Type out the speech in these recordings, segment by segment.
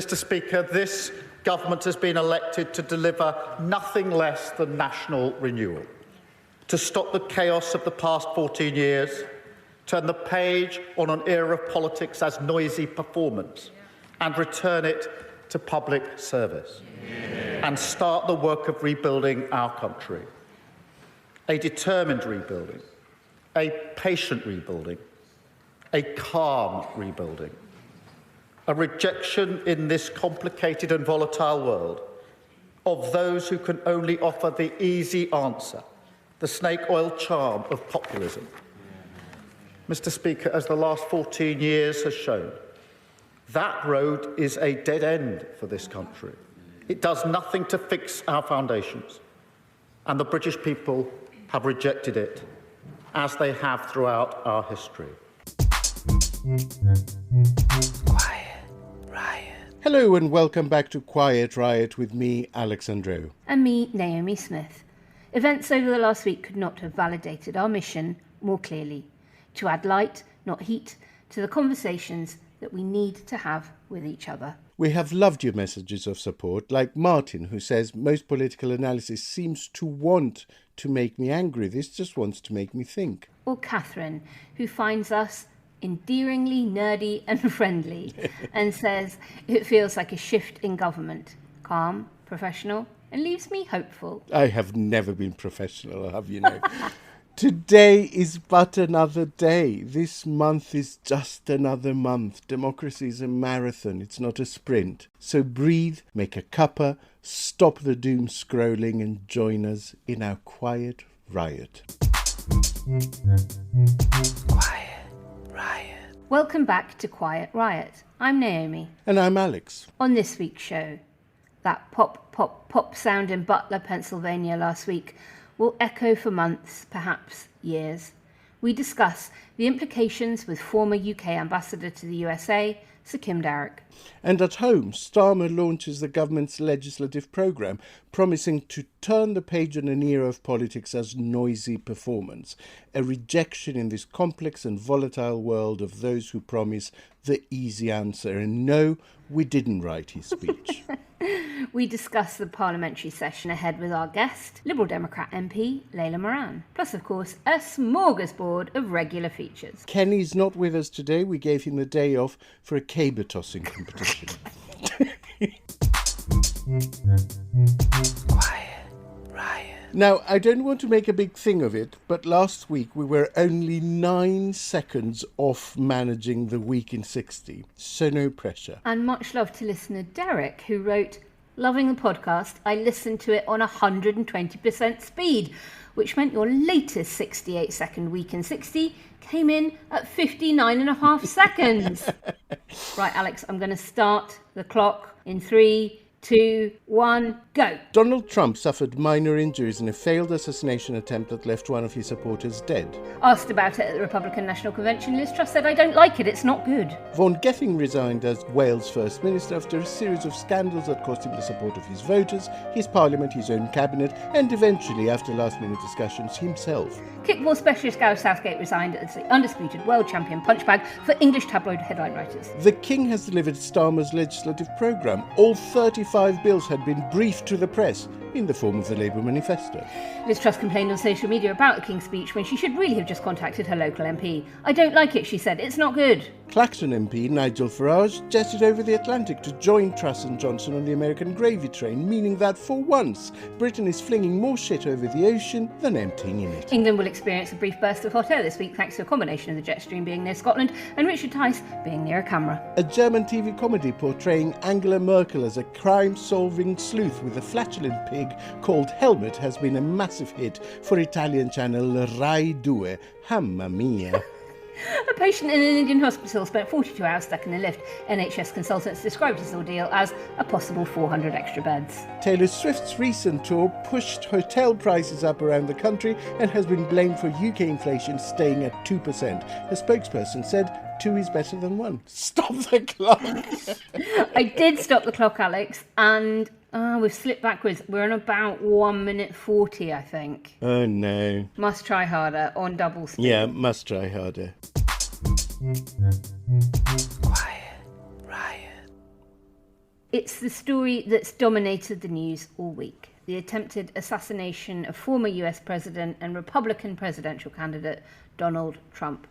Mr. Speaker, this government has been elected to deliver nothing less than national renewal, to stop the chaos of the past 14 years, turn the page on an era of politics as noisy performance, and return it to public service, and start the work of rebuilding our country. A determined rebuilding, a patient rebuilding, a calm rebuilding, a rejection in this complicated and volatile world of those who can only offer the easy answer, the snake oil charm of populism. Mr. Speaker, as the last 14 years has shown, that road is a dead end for this country. It does nothing to fix our foundations, and the British people have rejected it, as they have throughout our history. Quiet Riot. Hello and welcome back to Quiet Riot with me, Alex Andrew. And me, Naomi Smith. Events over the last week could not have validated our mission more clearly: to add light, not heat, to the conversations that we need to have with each other. We have loved your messages of support, like Martin, who says most political analysis seems to want to make me angry. This just wants to make me think. Or Catherine, who finds us endearingly nerdy and friendly and says it feels like a shift in government. Calm, professional, and leaves me hopeful. I have never been professional, have you know. Today is but another day. This month is just another month. Democracy is a marathon, it's not a sprint. So breathe, make a cuppa, stop the doom scrolling and join us in our quiet riot. Quiet Riot. Welcome back to Quiet Riot. I'm Naomi. And I'm Alex. On this week's show, that pop, pop, pop sound in Butler, Pennsylvania last week will echo for months, perhaps years. We discuss the implications with former UK ambassador to the USA, Sir Kim Darroch. And at home, Starmer launches the government's legislative programme, promising to turn the page on an era of politics as noisy performance, a rejection in this complex and volatile world of those who promise the easy answer. And no, we didn't write his speech. We discuss the parliamentary session ahead with our guest, Liberal Democrat MP Layla Moran. Plus, of course, a smorgasbord of regular features. Kenny's not with us today. We gave him the day off for a caber tossing competition. Quiet Riot. Now, I don't want to make a big thing of it, but last week we were only 9 seconds off managing the week in 60, so no pressure. And much love to listener Derek, who wrote, "Loving the podcast, I listened to it on 120% speed, which meant your latest 68-second week in 60 came in at 59.5 seconds. Right, Alex, I'm going to start the clock in 3, 2, 1, go. Donald Trump suffered minor injuries in a failed assassination attempt that left one of his supporters dead. Asked about it at the Republican National Convention, Liz Truss said, "I don't like it, it's not good." Vaughan Gething resigned as Wales First Minister after a series of scandals that cost him the support of his voters, his parliament, his own cabinet, and eventually, after last-minute discussions, himself. Kickball specialist Gareth Southgate resigned as the undisputed world champion punchbag for English tabloid headline writers. The King has delivered Starmer's legislative programme. All 35 bills had been briefed to the press in the form of the Labour manifesto. Liz Truss complained on social media about the King's speech when she should really have just contacted her local MP. "I don't like it," she said. "It's not good." Clacton MP Nigel Farage jetted over the Atlantic to join Truss and Johnson on the American gravy train, meaning that for once, Britain is flinging more shit over the ocean than emptying in it. England will experience a brief burst of hot air this week thanks to a combination of the jet stream being near Scotland and Richard Tice being near a camera. A German TV comedy portraying Angela Merkel as a crime-solving sleuth with a flatulent pig called Helmut has been a massive hit for Italian channel Rai 2. Mamma mia. A patient in an Indian hospital spent 42 hours stuck in a lift. NHS consultants described his ordeal as a possible 400 extra beds. Taylor Swift's recent tour pushed hotel prices up around the country and has been blamed for UK inflation staying at 2%. A spokesperson said 2 is better than 1. Stop the clock! I did stop the clock, Alex, and we've slipped backwards. We're on about 1 minute 40, I think. Oh no. Must try harder on double speed. Yeah, must try harder. Quiet Riot. It's the story that's dominated the news all week. The attempted assassination of former US President and Republican presidential candidate Donald Trump.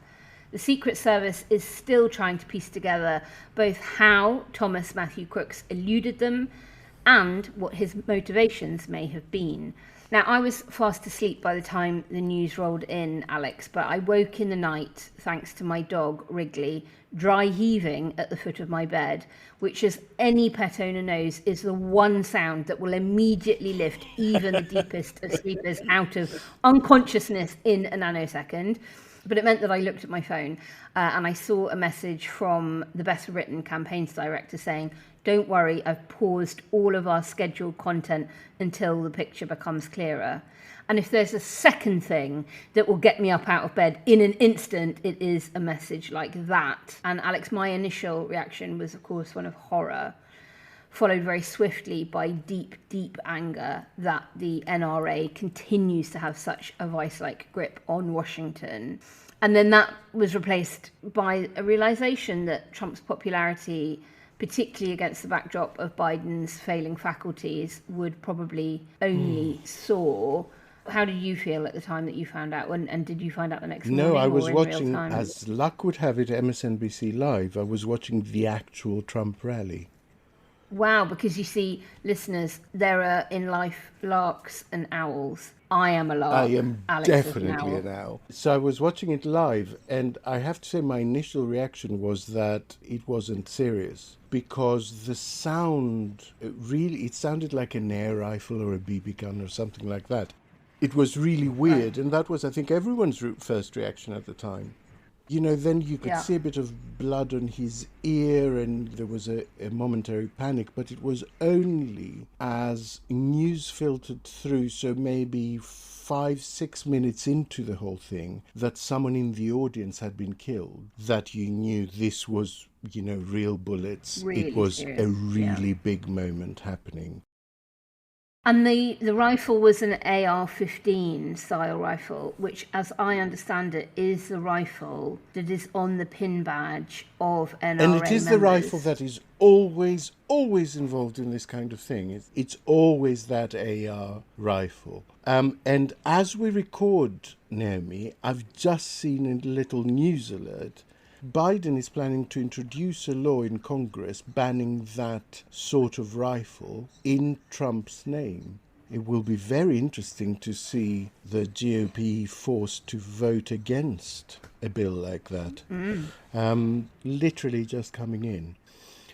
The Secret Service is still trying to piece together both how Thomas Matthew Crooks eluded them and what his motivations may have been. Now, I was fast asleep by the time the news rolled in, Alex, but I woke in the night thanks to my dog, Wrigley, dry heaving at the foot of my bed, which, as any pet owner knows, is the one sound that will immediately lift even the deepest of sleepers out of unconsciousness in a nanosecond. But it meant that I looked at my phone and I saw a message from the Best Written campaigns director saying, "Don't worry, I've paused all of our scheduled content until the picture becomes clearer." And if there's a second thing that will get me up out of bed in an instant, it is a message like that. And Alex, my initial reaction was, of course, one of horror, followed very swiftly by deep, deep anger that the NRA continues to have such a vice-like grip on Washington. And then that was replaced by a realization that Trump's popularity, particularly against the backdrop of Biden's failing faculties, would probably only soar. How did you feel at the time that you found out? And did you find out the next morning? No, I was or in watching, real time? as luck would have it, MSNBC Live. I was watching the actual Trump rally. Wow, because you see, listeners, there are in life larks and owls. I am a lark. I am Alex is definitely an an owl. So I was watching it live, and I have to say my initial reaction was that it wasn't serious, because the sound, it sounded like an air rifle or a BB gun or something like that. It was really weird, and that was, I think, everyone's first reaction at the time. You know, then you could see a bit of blood on his ear, and there was a momentary panic, but it was only as news filtered through, so maybe 5-6 minutes into the whole thing, that someone in the audience had been killed, that you knew this was, you know, real bullets. Really it was serious. a really big moment happening. And the rifle was an AR-15 style rifle, which, as I understand it, is the rifle that is on the pin badge of NRA And it is members. the rifle that is always involved in this kind of thing. It's always that AR rifle. And as we record, Naomi, I've just seen a little news alert. Biden is planning to introduce a law in Congress banning that sort of rifle in Trump's name. It will be very interesting to see the GOP forced to vote against a bill like that. Literally just coming in.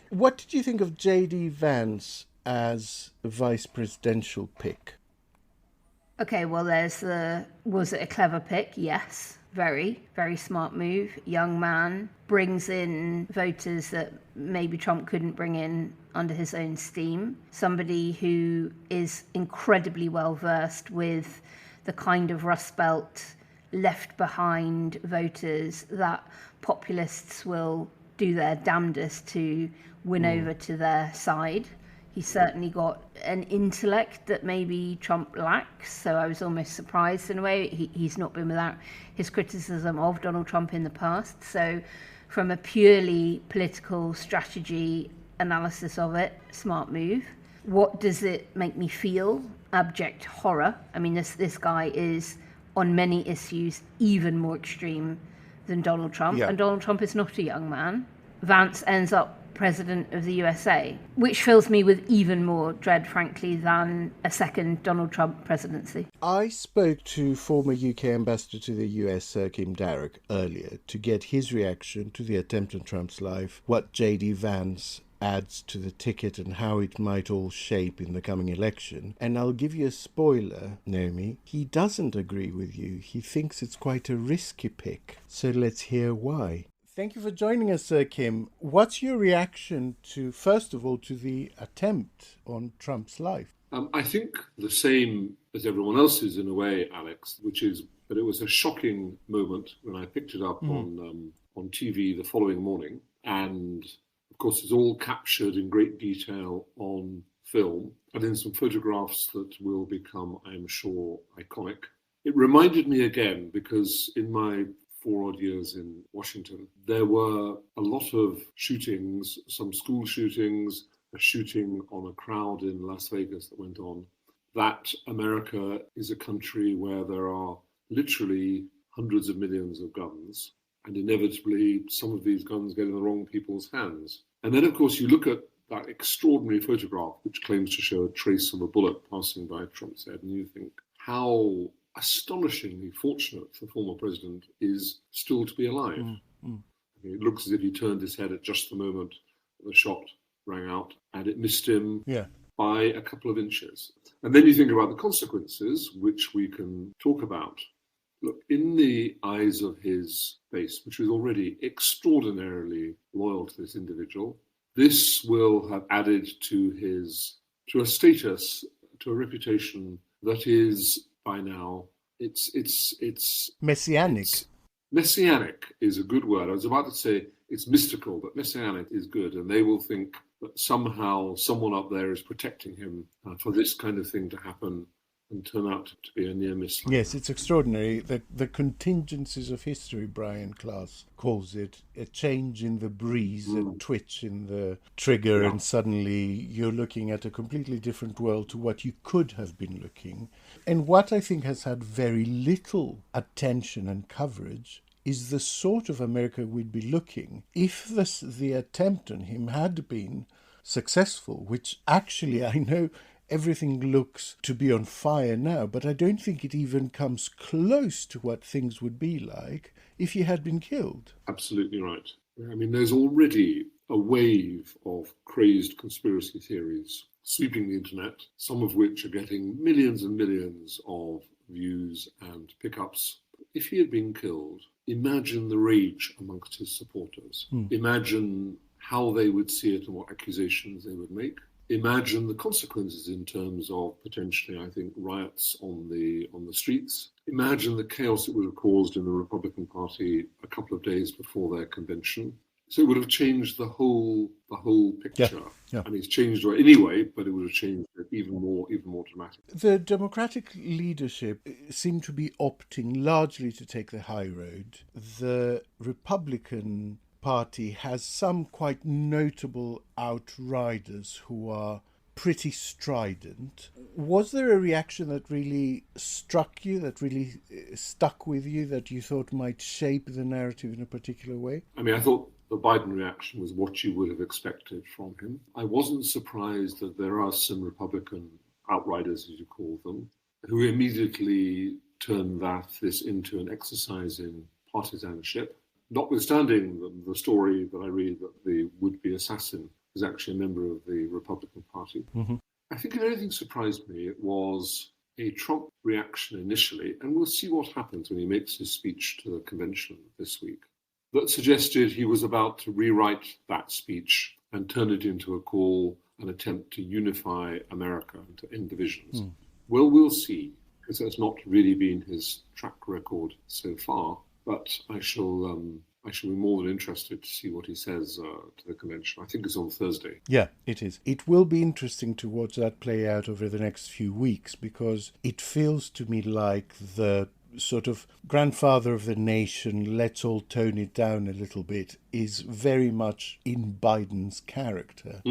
What did you think of J.D. Vance as a vice presidential pick? Okay, well, was it a clever pick? Yes. Very, very smart move. Young man, brings in voters that maybe Trump couldn't bring in under his own steam. Somebody who is incredibly well versed with the kind of Rust Belt left behind voters that populists will do their damnedest to win over to their side. He's certainly got an intellect that maybe Trump lacks, so I was almost surprised in a way. He's not been without his criticism of Donald Trump in the past. So from a purely political strategy analysis of it, smart move. What does it make me feel? Abject horror. I mean, this guy is, on many issues, even more extreme than Donald Trump. Yeah. And Donald Trump is not a young man. Vance ends up president of the USA, which fills me with even more dread, frankly, than a second Donald Trump presidency. I spoke to former UK ambassador to the US, Sir Kim Darroch, earlier to get his reaction to the attempt on Trump's life, what J.D. Vance adds to the ticket and how it might all shape in the coming election. And I'll give you a spoiler, Naomi. He doesn't agree with you. He thinks it's quite a risky pick. So let's hear why. Thank you for joining us, Sir Kim. What's your reaction to, first of all, to the attempt on Trump's life? I think the same as everyone else's in a way, Alex, which is that it was a shocking moment when I picked it up on TV the following morning. And of course, it's all captured in great detail on film and in some photographs that will become, I'm sure, iconic. It reminded me again, because in my 4 odd years in Washington, there were a lot of shootings, some school shootings, a shooting on a crowd in Las Vegas that went on, that America is a country where there are literally hundreds of millions of guns, and inevitably some of these guns get in the wrong people's hands. And then, of course, you look at that extraordinary photograph which claims to show a trace of a bullet passing by Trump's head, and you think how astonishingly fortunate the former president is still to be alive. I mean, it looks as if he turned his head at just the moment the shot rang out, and it missed him by a couple of inches. And then you think about the consequences, which we can talk about. Look, in the eyes of his base, which is already extraordinarily loyal to this individual, this will have added to a status, to a reputation that is by now, it's messianic. Messianic is a good word. I was about to say it's mystical, but messianic is good. And they will think that somehow someone up there is protecting him for this kind of thing to happen and turn out to be a near miss. Yes, it's extraordinary. The contingencies of history, Brian Klaas calls it, a change in the breeze, a twitch in the trigger, and suddenly you're looking at a completely different world to what you could have been looking. And what I think has had very little attention and coverage is the sort of America we'd be looking if the attempt on him had been successful, which actually I know everything looks to be on fire now, but I don't think it even comes close to what things would be like if he had been killed. Absolutely right. I mean, there's already a wave of crazed conspiracy theories sweeping the internet, some of which are getting millions and millions of views and pickups. If he had been killed, imagine the rage amongst his supporters. Imagine how they would see it and what accusations they would make. Imagine the consequences in terms of potentially, I think, riots on the streets. Imagine the chaos it would have caused in the Republican Party a couple of days before their convention. So it would have changed the whole picture. Yeah. And it's changed anyway, but it would have changed it even more dramatically. The Democratic leadership seemed to be opting largely to take the high road. The Republican Party has some quite notable outriders who are pretty strident. Was there a reaction that really struck you, that really stuck with you, that you thought might shape the narrative in a particular way? I mean, I thought the Biden reaction was what you would have expected from him. I wasn't surprised that there are some Republican outriders, as you call them, who immediately turned this into an exercise in partisanship. Notwithstanding the story that I read that the would-be assassin is actually a member of the Republican Party. I think if anything surprised me, it was a Trump reaction initially, and we'll see what happens when he makes his speech to the convention this week, that suggested he was about to rewrite that speech and turn it into a call, an attempt to unify America and to end divisions. Well, we'll see, because that's not really been his track record so far. But I shall be more than interested to see what he says to the convention. I think it's on Thursday. Yeah, it is. It will be interesting to watch that play out over the next few weeks, because it feels to me like the sort of grandfather of the nation, let's all tone it down a little bit, is very much in Biden's character,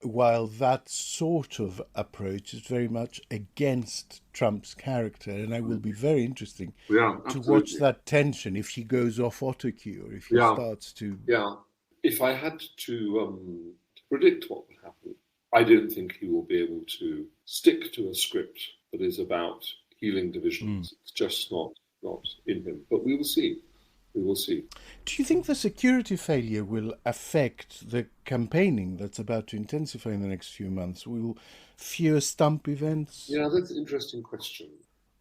while that sort of approach is very much against Trump's character. And I will be very interesting to watch that tension if he goes off autocue or if he starts to... Yeah. If I had to predict what would happen, I don't think he will be able to stick to a script that is about healing divisions. It's just not in him. But we will see. We will see. Do you think the security failure will affect the campaigning that's about to intensify in the next few months? Will fewer stump events? Yeah, that's an interesting question.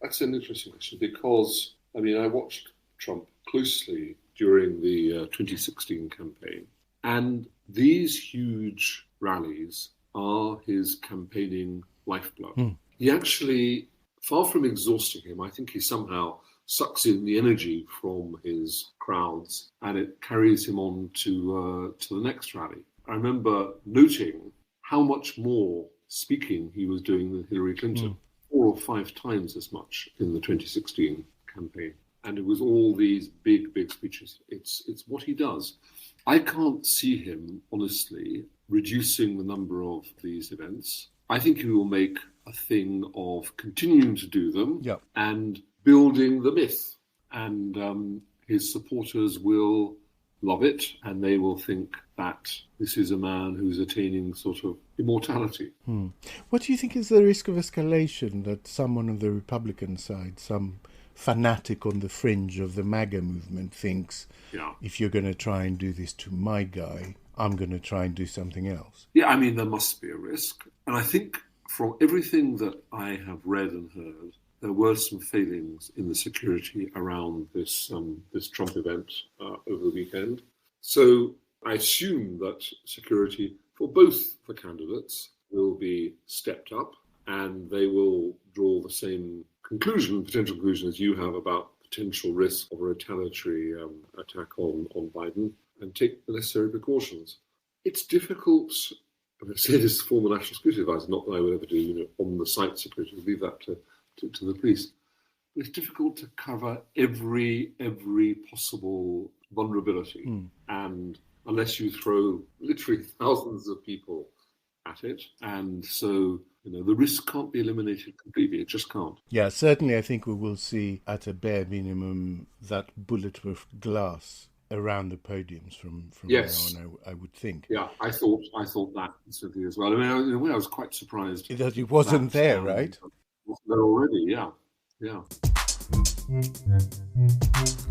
That's an interesting question because, I mean, I watched Trump closely during the 2016 campaign, and these huge rallies are his campaigning lifeblood. He actually, far from exhausting him, I think he somehow sucks in the energy from his crowds and it carries him on to the next rally. I remember noting how much more speaking he was doing than Hillary Clinton, 4 or 5 times as much in the 2016 campaign. And it was all these big speeches. It's what he does. I can't see him, honestly, reducing the number of these events. I think he will make a thing of continuing to do them and building the myth. And his supporters will love it, and they will think that this is a man who's attaining sort of immortality. What do you think is the risk of escalation, that someone on the Republican side, some fanatic on the fringe of the MAGA movement, thinks, if you're going to try and do this to my guy, I'm going to try and do something else? Yeah, I mean, there must be a risk. And I think from everything that I have read and heard, there were some failings in the security around this Trump event over the weekend. So I assume that security for both the candidates will be stepped up, and they will draw the same potential conclusion as you have about potential risk of a retaliatory attack on Biden, and take the necessary precautions. It's difficult. I say this as former national security advisor, not that I would ever do, on-the-site security. Leave that to the police. But it's difficult to cover every possible vulnerability, and unless you throw literally thousands of people at it, and so the risk can't be eliminated completely. It just can't. Yeah, certainly I think we will see at a bare minimum that bulletproof glass around the podiums from yes. now on, I would think. Yeah, I thought that simply as well. I mean, in a way, I was quite surprised that it wasn't there, right? It wasn't there already, yeah.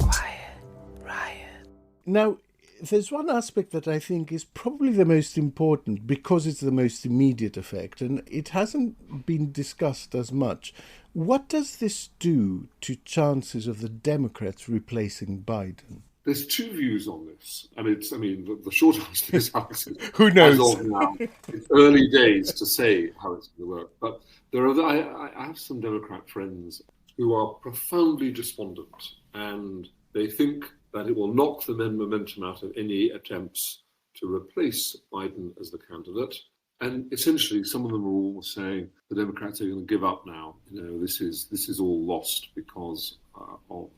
Quiet Riot. Now, there's one aspect that I think is probably the most important because it's the most immediate effect, and it hasn't been discussed as much. What does this do to chances of the Democrats replacing Biden? There's two views on this. The short answer is, Alex, who knows? As of now, it's early days to say how it's going to work. But I have some Democrat friends who are profoundly despondent, and they think that it will knock the momentum out of any attempts to replace Biden as the candidate. And essentially, some of them are all saying the Democrats are going to give up now. This is all lost because of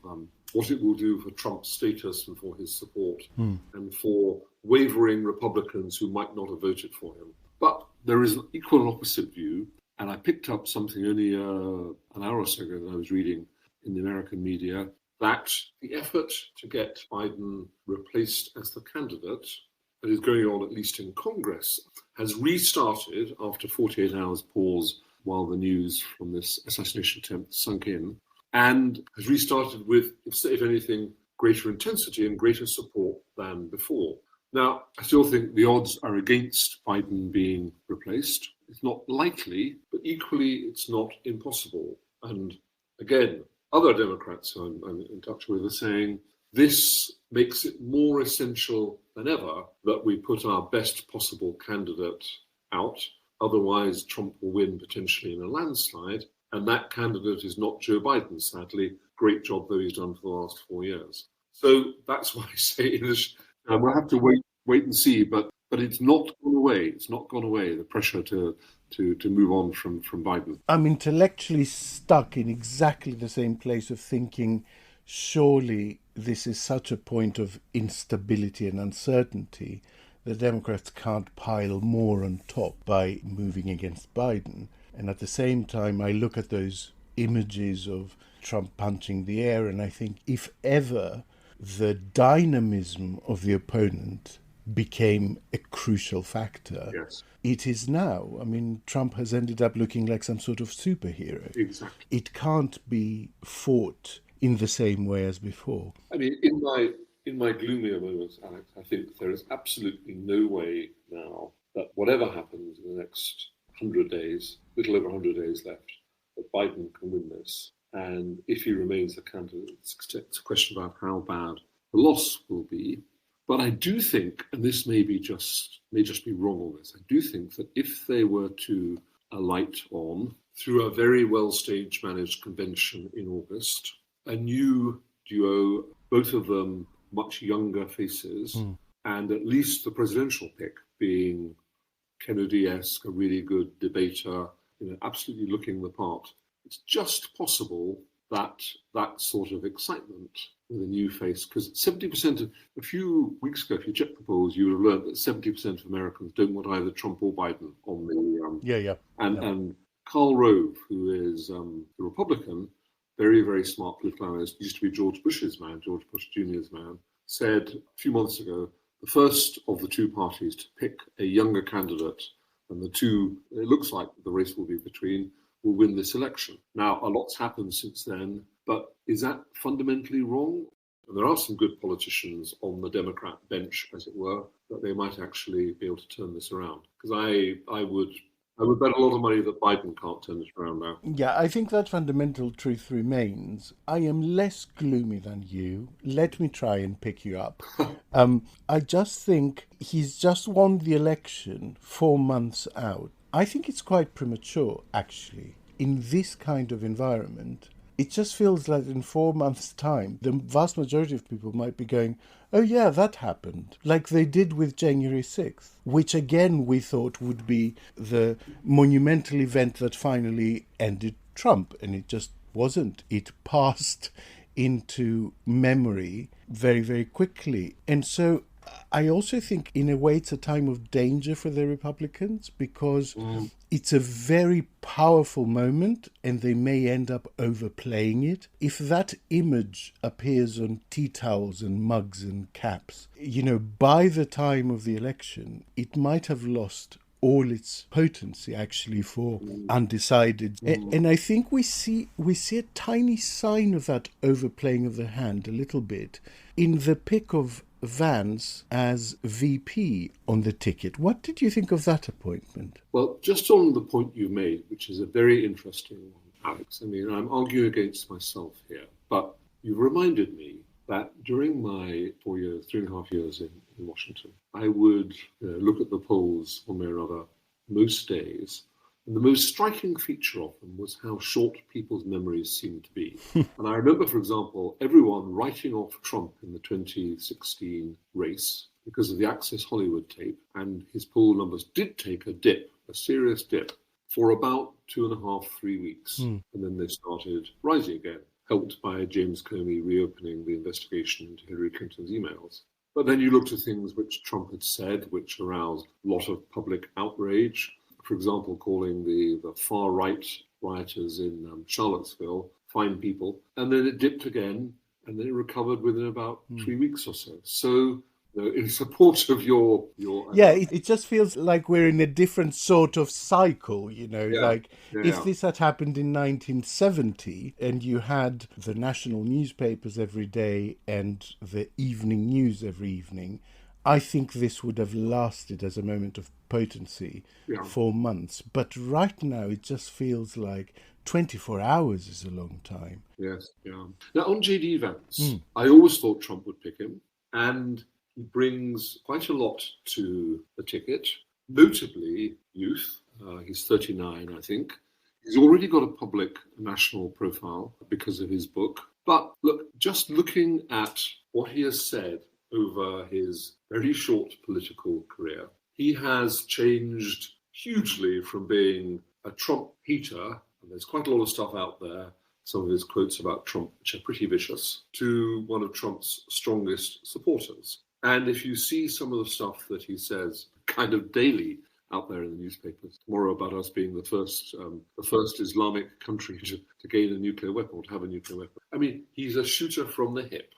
what it will do for Trump's status and for his support, and for wavering Republicans who might not have voted for him. But there is an equal and opposite view, and I picked up something only an hour or so ago that I was reading in the American media, that the effort to get Biden replaced as the candidate that is going on, at least in Congress, has restarted after 48 hours pause while the news from this assassination attempt sunk in, and has restarted with, if anything, greater intensity and greater support than before. Now, I still think the odds are against Biden being replaced. It's not likely, but equally it's not impossible. And again, other Democrats who I'm in touch with are saying this makes it more essential than ever that we put our best possible candidate out. Otherwise, Trump will win potentially in a landslide. And that candidate is not Joe Biden, sadly. Great job, though, he's done for the last 4 years. So that's why I say we'll have to wait and see. But it's not gone away. It's not gone away, the pressure to move on from Biden. I'm intellectually stuck in exactly the same place of thinking, surely this is such a point of instability and uncertainty, the Democrats can't pile more on top by moving against Biden. And at the same time, I look at those images of Trump punching the air, and I think if ever the dynamism of the opponent became a crucial factor, yes, it is now. I mean, Trump has ended up looking like some sort of superhero. Exactly. It can't be fought in the same way as before. I mean, in my gloomier moments, Alex, I think there is absolutely no way now that whatever happens in the next 100 days, little over 100 days left, that Biden can win this. And if he remains the candidate, it's a question about how bad the loss will be. But I do think, and this may just be wrong on this, I do think that if they were to alight on, through a very well-staged managed convention in August, a new duo, both of them much younger faces, and at least the presidential pick being Kennedy-esque, a really good debater, absolutely looking the part. It's just possible that that sort of excitement with a new face, because 70% a few weeks ago, if you checked the polls, you would have learned that 70% of Americans don't want either Trump or Biden on the and Karl Rove, who is a Republican, very, very smart political analyst, used to be George Bush's man, George Bush Jr.'s man, said a few months ago, the first of the two parties to pick a younger candidate, and the two, it looks like the race will be between, will win this election. Now, a lot's happened since then, but is that fundamentally wrong? And there are some good politicians on the Democrat bench, as it were, that they might actually be able to turn this around. Because I would bet a lot of money that Biden can't turn this around now. Yeah, I think that fundamental truth remains. I am less gloomy than you. Let me try and pick you up. I just think he's just won the election 4 months out. I think it's quite premature, actually, in this kind of environment. It just feels like in 4 months' time, the vast majority of people might be going, oh yeah, that happened, like they did with January 6th, which again we thought would be the monumental event that finally ended Trump, and it just wasn't. It passed into memory very, very quickly. And so I also think in a way it's a time of danger for the Republicans, because it's a very powerful moment and they may end up overplaying it. If that image appears on tea towels and mugs and caps, by the time of the election, it might have lost all its potency actually for undecided. And I think we see a tiny sign of that overplaying of the hand a little bit in the pick of Vance as VP on the ticket. What did you think of that appointment? Well, just on the point you made, which is a very interesting one, Alex. I mean, I'm arguing against myself here, but you've reminded me that during my 4 years, 3.5 years in Washington, I would look at the polls one way or another most days. And the most striking feature of them was how short people's memories seemed to be. And I remember, for example, everyone writing off Trump in the 2016 race because of the Access Hollywood tape. And his poll numbers did take a dip, a serious dip, for about 2.5, 3 weeks. And then they started rising again, helped by James Comey reopening the investigation into Hillary Clinton's emails. But then you looked at things which Trump had said, which aroused a lot of public outrage. For example, calling the far-right rioters in Charlottesville fine people. And then it dipped again, and then it recovered within about 3 weeks or so. So, in support of your yeah, it just feels like we're in a different sort of cycle, if this had happened in 1970 and you had the national newspapers every day and the evening news every evening, I think this would have lasted as a moment of potency for months. But right now, it just feels like 24 hours is a long time. Yes, yeah. Now, on J.D. Vance, I always thought Trump would pick him, and he brings quite a lot to the ticket, notably youth. He's 39, I think. He's already got a public national profile because of his book. But look, just looking at what he has said over his very short political career, he has changed hugely from being a Trump hater, and there's quite a lot of stuff out there, some of his quotes about Trump, which are pretty vicious, to one of Trump's strongest supporters. And if you see some of the stuff that he says kind of daily out there in the newspapers tomorrow about us being the first Islamic country to gain a nuclear weapon, or to have a nuclear weapon. I mean, he's a shooter from the hip.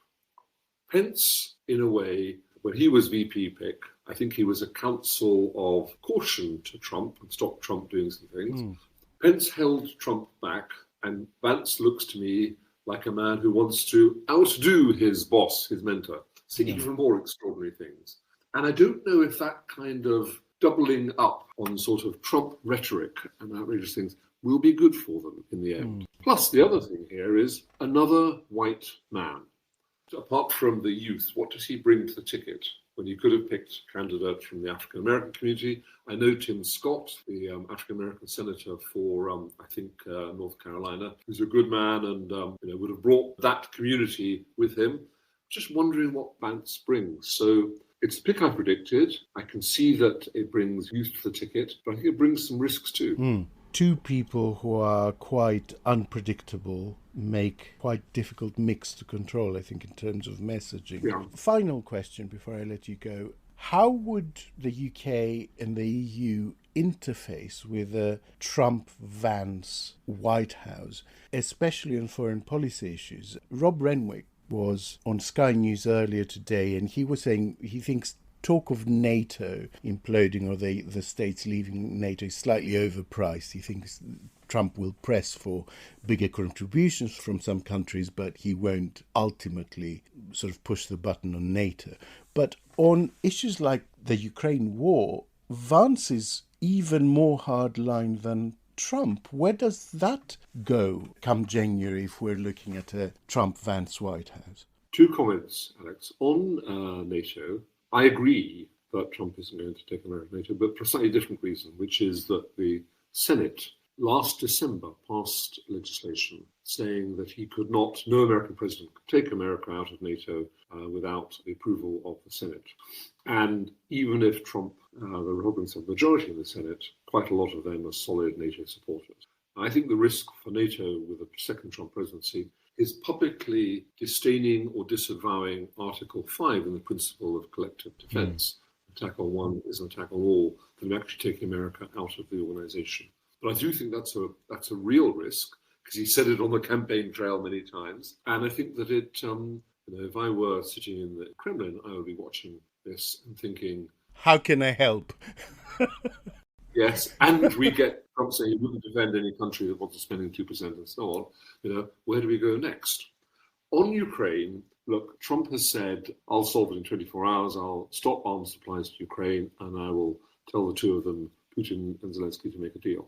Pence, in a way, when he was VP pick, I think he was a counsel of caution to Trump and stopped Trump doing some things. Pence held Trump back, and Vance looks to me like a man who wants to outdo his boss, his mentor, see even more extraordinary things. And I don't know if that kind of doubling up on sort of Trump rhetoric and outrageous things will be good for them in the end. Plus, the other thing here is another white man. Apart from the youth, what does he bring to the ticket when he could have picked a candidate from the African American community? I know Tim Scott, the African American senator for, North Carolina, who's a good man and would have brought that community with him. Just wondering what Vance brings. So it's the pick I predicted. I can see that it brings youth to the ticket, but I think it brings some risks too. Two people who are quite unpredictable, make quite difficult mix to control, I think, in terms of messaging. Yeah. Final question before I let you go. How would the UK and the EU interface with a Trump-Vance White House, especially on foreign policy issues? Rob Renwick was on Sky News earlier today, and he was saying he thinks talk of NATO imploding or the states leaving NATO is slightly overpriced. He thinks Trump will press for bigger contributions from some countries, but he won't ultimately sort of push the button on NATO. But on issues like the Ukraine war, Vance is even more hardline than Trump. Where does that go come January if we're looking at a Trump-Vance White House? 2 comments, Alex. On NATO, I agree that Trump isn't going to take America NATO, but for a slightly different reason, which is that the Senate last December passed legislation saying that no American president could take America out of NATO without the approval of the Senate. And even if Trump, the Republicans have majority in the Senate, quite a lot of them are solid NATO supporters. I think the risk for NATO with a second Trump presidency is publicly disdaining or disavowing Article 5 in the principle of collective defense. Attack on one is an attack on all, and actually taking America out of the organization. But I do think that's a real risk, because he said it on the campaign trail many times. And I think that if I were sitting in the Kremlin, I would be watching this and thinking, how can I help? Yes, and we get Trump saying he wouldn't defend any country that wants to spend 2% and so on. Where do we go next? On Ukraine, look, Trump has said, I'll solve it in 24 hours, I'll stop arms supplies to Ukraine, and I will tell the two of them, Putin and Zelensky, to make a deal.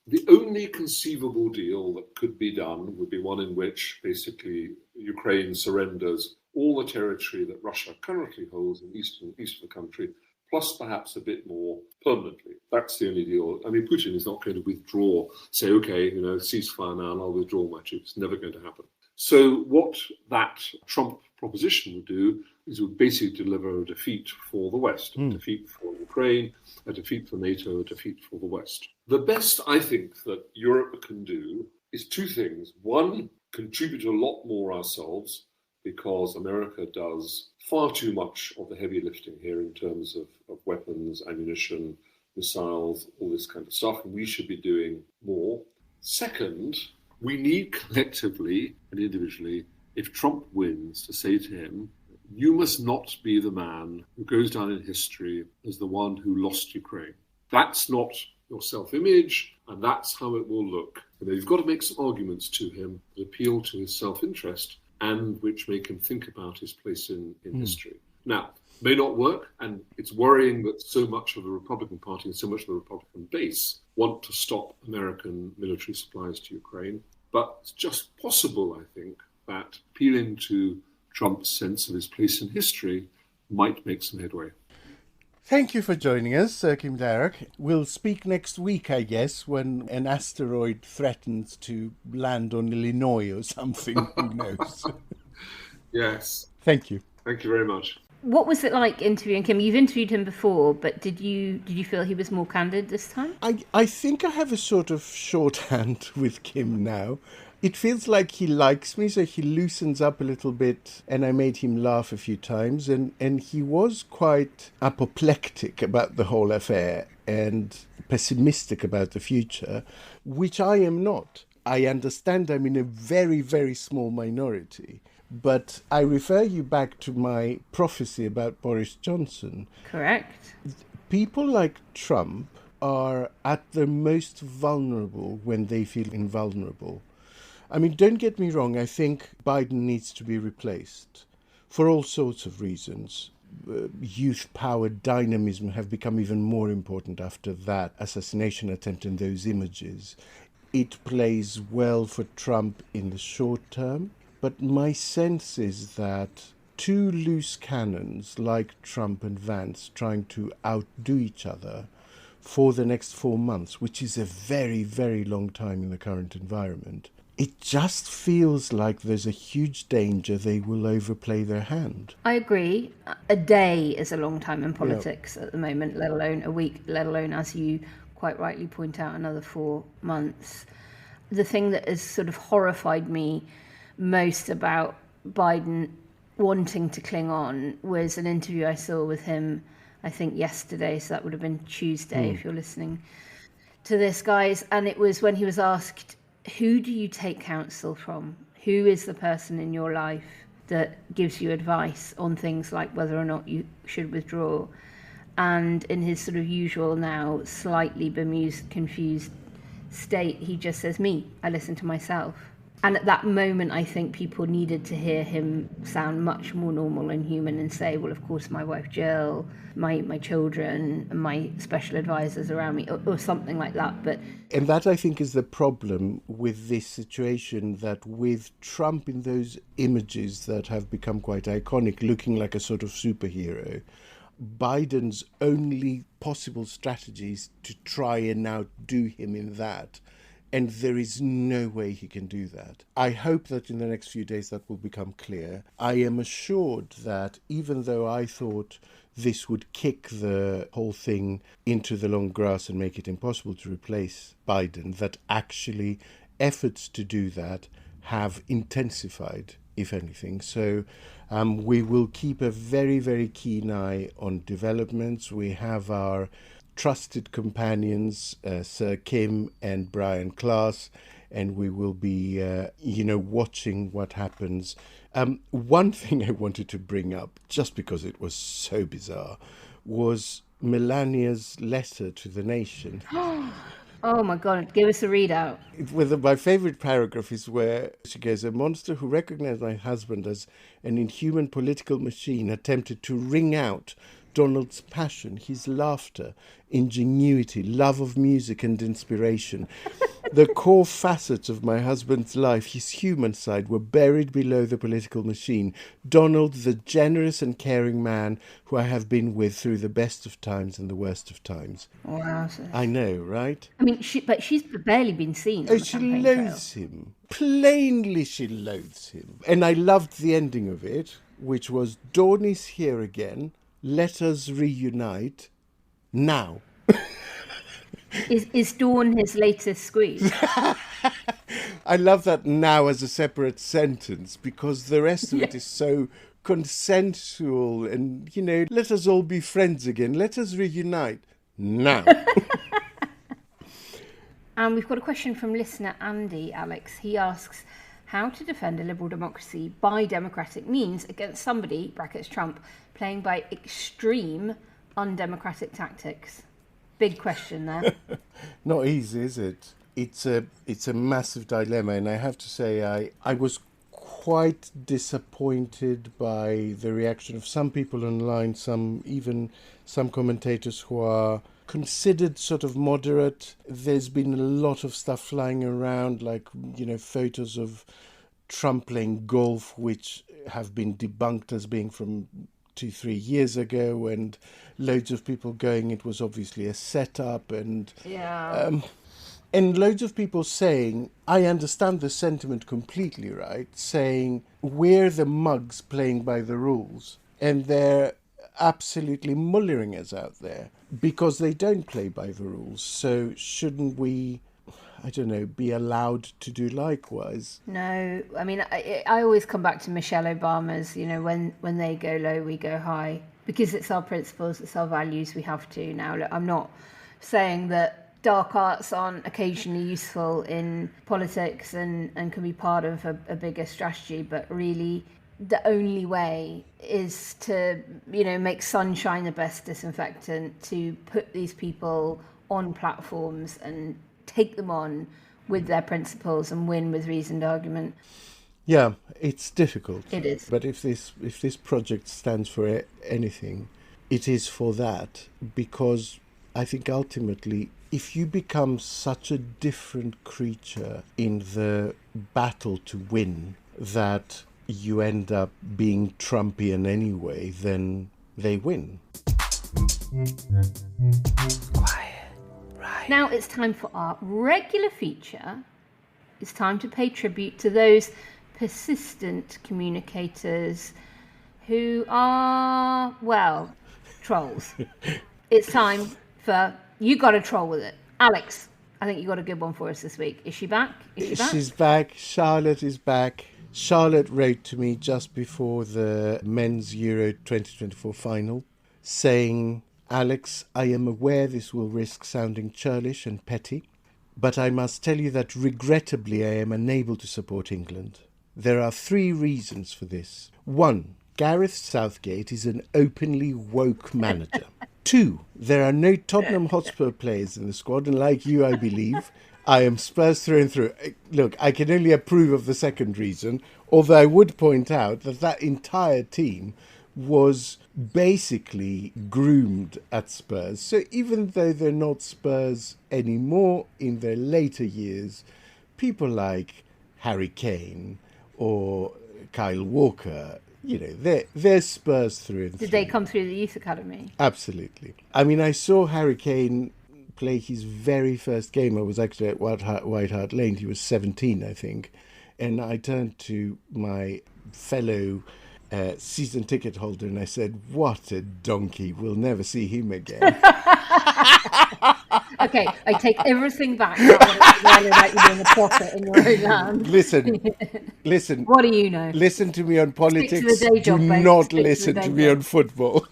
The only conceivable deal that could be done would be one in which basically Ukraine surrenders all the territory that Russia currently holds in east of the country, plus perhaps a bit more permanently. That's the only deal. I mean, Putin is not going to withdraw, say, okay, ceasefire now and I'll withdraw my troops. It's never going to happen. So what that Trump proposition would do is it would basically deliver a defeat for the West, a defeat for Ukraine, a defeat for NATO, a defeat for the West. The best I think that Europe can do is 2 things. One, contribute a lot more ourselves, because America does far too much of the heavy lifting here in terms of weapons, ammunition, missiles, all this kind of stuff, and we should be doing more. Second, we need collectively and individually, if Trump wins, to say to him, you must not be the man who goes down in history as the one who lost Ukraine. That's not your self-image, and that's how it will look. You've got to make some arguments to him that appeal to his self-interest and which make him think about his place in history. Now, may not work, and it's worrying that so much of the Republican Party and so much of the Republican base want to stop American military supplies to Ukraine. But it's just possible, I think, that appealing to Trump's sense of his place in history might make some headway. Thank you for joining us, Sir Kim Darroch. We'll speak next week, I guess, when an asteroid threatens to land on Illinois or something. Who knows? Yes. Thank you. Thank you very much. What was it like interviewing Kim? You've interviewed him before, but did you feel he was more candid this time? I think I have a sort of shorthand with Kim now. It feels like he likes me, so he loosens up a little bit, and I made him laugh a few times, and he was quite apoplectic about the whole affair and pessimistic about the future, which I am not. I understand I'm in a very, very small minority, but I refer you back to my prophecy about Boris Johnson. Correct. People like Trump are at their most vulnerable when they feel invulnerable. I mean, don't get me wrong, I think Biden needs to be replaced for all sorts of reasons. Youth power, dynamism have become even more important after that assassination attempt and those images. It plays well for Trump in the short term, but my sense is that 2 loose cannons like Trump and Vance trying to outdo each other for the next 4 months, which is a very, very long time in the current environment, it just feels like there's a huge danger they will overplay their hand. I agree. A day is a long time in politics at the moment, let alone a week, let alone, as you quite rightly point out, another 4 months. the thing that has sort of horrified me most about Biden wanting to cling on was an interview I saw with him, I think yesterday, so that would have been Tuesday if you're listening to this, guys. And it was when he was asked, who do you take counsel from? Who is the person in your life that gives you advice on things like whether or not you should withdraw? And in his sort of usual now slightly bemused, confused state, he just says, me, I listen to myself. And at that moment, I think people needed to hear him sound much more normal and human and say, well, of course, my wife Jill, my children, and my special advisors around me, or something like that. And that, I think, is the problem with this situation, that with Trump in those images that have become quite iconic, looking like a sort of superhero, Biden's only possible strategy is to try and outdo him in that. And there is no way he can do that. I hope that in the next few days that will become clear. I am assured that even though I thought this would kick the whole thing into the long grass and make it impossible to replace Biden, that actually efforts to do that have intensified, if anything. So we will keep a very, very keen eye on developments. We have our trusted companions, Sir Kim and Brian Klaas, and we will be, watching what happens. One thing I wanted to bring up, just because it was so bizarre, was Melania's letter to the nation. Oh my God, give us a readout. My favourite paragraph is where she goes, a monster who recognised my husband as an inhuman political machine attempted to wring out Donald's passion, his laughter, ingenuity, love of music and inspiration. The core facets of my husband's life, his human side, were buried below the political machine. Donald, the generous and caring man who I have been with through the best of times and the worst of times. Wow. I know, right? I mean, she's barely been seen. Oh, she loathes him. Plainly she loathes him. And I loved the ending of it, which was, Dawn is here again. Let us reunite now. Is Dawn his latest squeeze? I love that now as a separate sentence, because the rest of it is so consensual and, let us all be friends again. Let us reunite now. And we've got a question from listener Andy, Alex. He asks, how to defend a liberal democracy by democratic means against somebody, brackets Trump, playing by extreme undemocratic tactics. Big question there. Not easy, is it? It's a massive dilemma, and I have to say I was quite disappointed by the reaction of some people online, even some commentators who are considered sort of moderate. There's been a lot of stuff flying around, like, photos of Trump playing golf, which have been debunked as being from 2-3 years ago, and loads of people going, it was obviously a setup, and and loads of people saying, I understand the sentiment completely, right? Saying, we're the mugs playing by the rules, and they're absolutely mullering us out there because they don't play by the rules. So shouldn't we, I don't know, be allowed to do likewise? No, I mean, I always come back to Michelle Obama's, when they go low, we go high, because it's our principles, it's our values, we have to. Now, look, I'm not saying that dark arts aren't occasionally useful in politics and can be part of a bigger strategy, but really the only way is to, make sunshine the best disinfectant, to put these people on platforms and take them on with their principles and win with reasoned argument. Yeah, it's difficult. It is. But if this project stands for anything, it is for that, because I think ultimately, if you become such a different creature in the battle to win that you end up being Trumpian anyway, then they win. Quiet. Right. Now it's time for our regular feature. It's time to pay tribute to those persistent communicators who are, trolls. It's time for You Gotta Troll With It. Alex, I think you got a good one for us this week. Is she back? She's back. Charlotte is back. Charlotte wrote to me just before the Men's Euro 2024 final saying, Alex, I am aware this will risk sounding churlish and petty, but I must tell you that regrettably I am unable to support England. There are 3 reasons for this. 1, Gareth Southgate is an openly woke manager. 2, there are no Tottenham Hotspur players in the squad, and like you, I believe, I am Spurs through and through. Look, I can only approve of the second reason, although I would point out that that entire team was basically groomed at Spurs. So even though they're not Spurs anymore in their later years, people like Harry Kane or Kyle Walker, you know, they're Spurs through and through. Did they come through the youth academy? Absolutely. I mean, I saw Harry Kane play his very first game. I was actually at White Hart Lane. He was 17, I think. And I turned to my fellow season ticket holder and I said, what a donkey. We'll never see him again. Okay, I take everything back. About you being a prophet in your own land. Listen. What do you know? Listen to me on politics. Day job, do babe. not listen to me on football.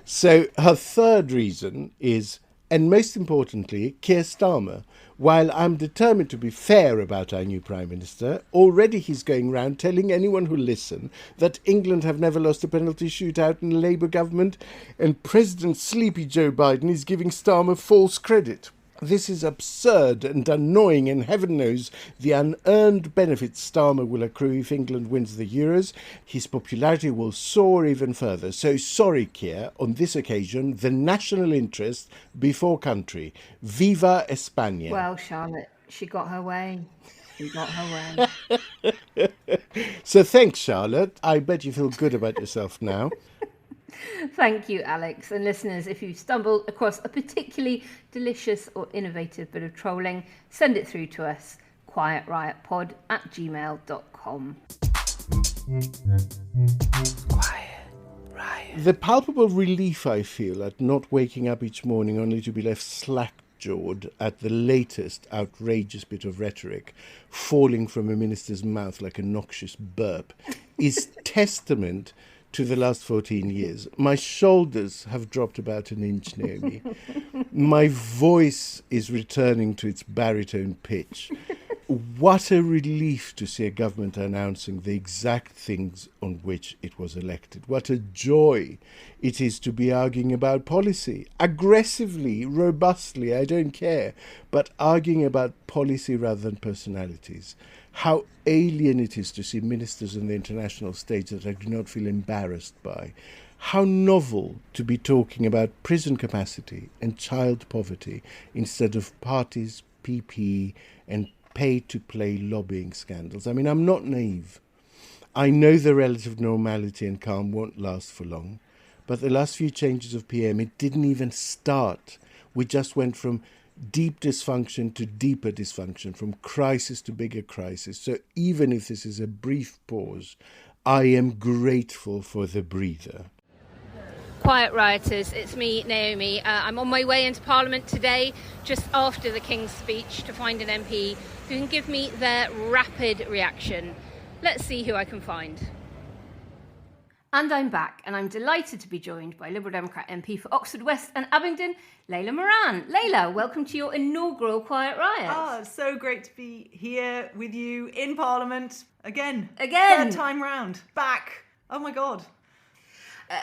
So her third reason is, and most importantly, Keir Starmer. While I'm determined to be fair about our new Prime Minister, already he's going round telling anyone who'll listen that England have never lost a penalty shootout in a Labour government, and President Sleepy Joe Biden is giving Starmer false credit. This is absurd and annoying, and heaven knows the unearned benefits Starmer will accrue if England wins the Euros. His popularity will soar even further. So sorry, Keir, on this occasion, the national interest before country. Viva España. Well, Charlotte, she got her way. She got her way. So thanks, Charlotte. I bet you feel good about yourself now. Thank you, Alex. And listeners, if you stumbled across a particularly delicious or innovative bit of trolling, send it through to us, quietriotpod@gmail.com. The palpable relief I feel at not waking up each morning only to be left slack-jawed at the latest outrageous bit of rhetoric falling from a minister's mouth like a noxious burp is testament to the last 14 years. My shoulders have dropped about an inch, Naomi. My voice is returning to its baritone pitch. What a relief to see a government announcing the exact things on which it was elected. What a joy it is to be arguing about policy. Aggressively, robustly, I don't care, but arguing about policy rather than personalities. How alien it is to see ministers on the international stage that I do not feel embarrassed by. How novel to be talking about prison capacity and child poverty instead of parties, PP, and pay-to-play lobbying scandals. I mean, I'm not naive. I know the relative normality and calm won't last for long, but the last few changes of PM, it didn't even start. We just went from deep dysfunction to deeper dysfunction, from crisis to bigger crisis. So even if this is a brief pause, I am grateful for the breather. Quiet rioters, it's me, Naomi. I'm on my way into Parliament today, just after the King's speech, to find an MP who can give me their rapid reaction. Let's see who I can find. And I'm back, and I'm delighted to be joined by Liberal Democrat MP for Oxford West and Abingdon, Layla Moran. Layla, welcome to your inaugural Quiet Riot. Oh, it's so great to be here with you in Parliament again. Again. Third time round. Back. Oh my God.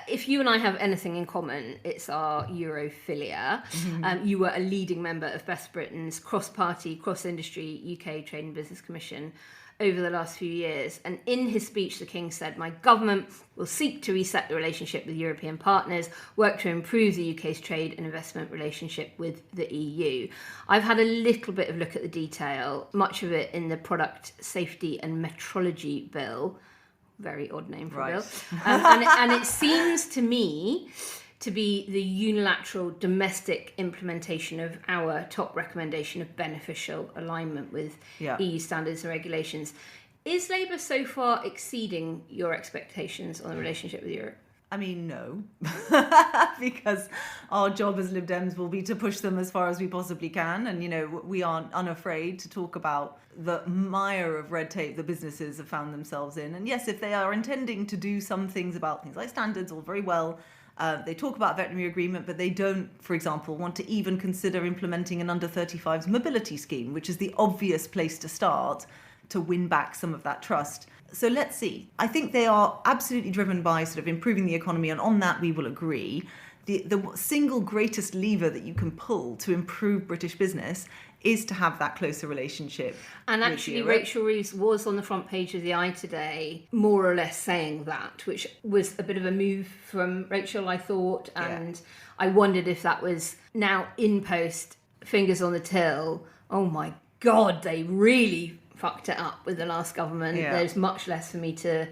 If you and I have anything in common, it's our Europhilia. Mm-hmm. You were a leading member of Best Britain's cross-party, cross-industry UK Trade and Business Commission over the last few years. And in his speech, the King said, "My government will seek to reset the relationship with European partners, work to improve the UK's trade and investment relationship with the EU." I've had a little bit of look at the detail, much of it in the Product Safety and Metrology Bill. Very odd name for a bill. And it seems to me to be the unilateral domestic implementation of our top recommendation of beneficial alignment with EU standards and regulations. Is Labour so far exceeding your expectations on the relationship with Europe? I mean, no, because our job as Lib Dems will be to push them as far as we possibly can. And, we aren't unafraid to talk about the mire of red tape that businesses have found themselves in. And yes, if they are intending to do some things about things like standards, all very well. They talk about veterinary agreement, but they don't, for example, want to even consider implementing an under-35s mobility scheme, which is the obvious place to start to win back some of that trust. So let's see. I think they are absolutely driven by sort of improving the economy, and on that we will agree. The single greatest lever that you can pull to improve British business is to have that closer relationship. And actually, Rachel Reeves was on the front page of the Eye today, more or less saying that, which was a bit of a move from Rachel, I thought. And I wondered if that was now in post, fingers on the till. Oh my God, they really fucked it up with the last government. Yeah. There's much less for me to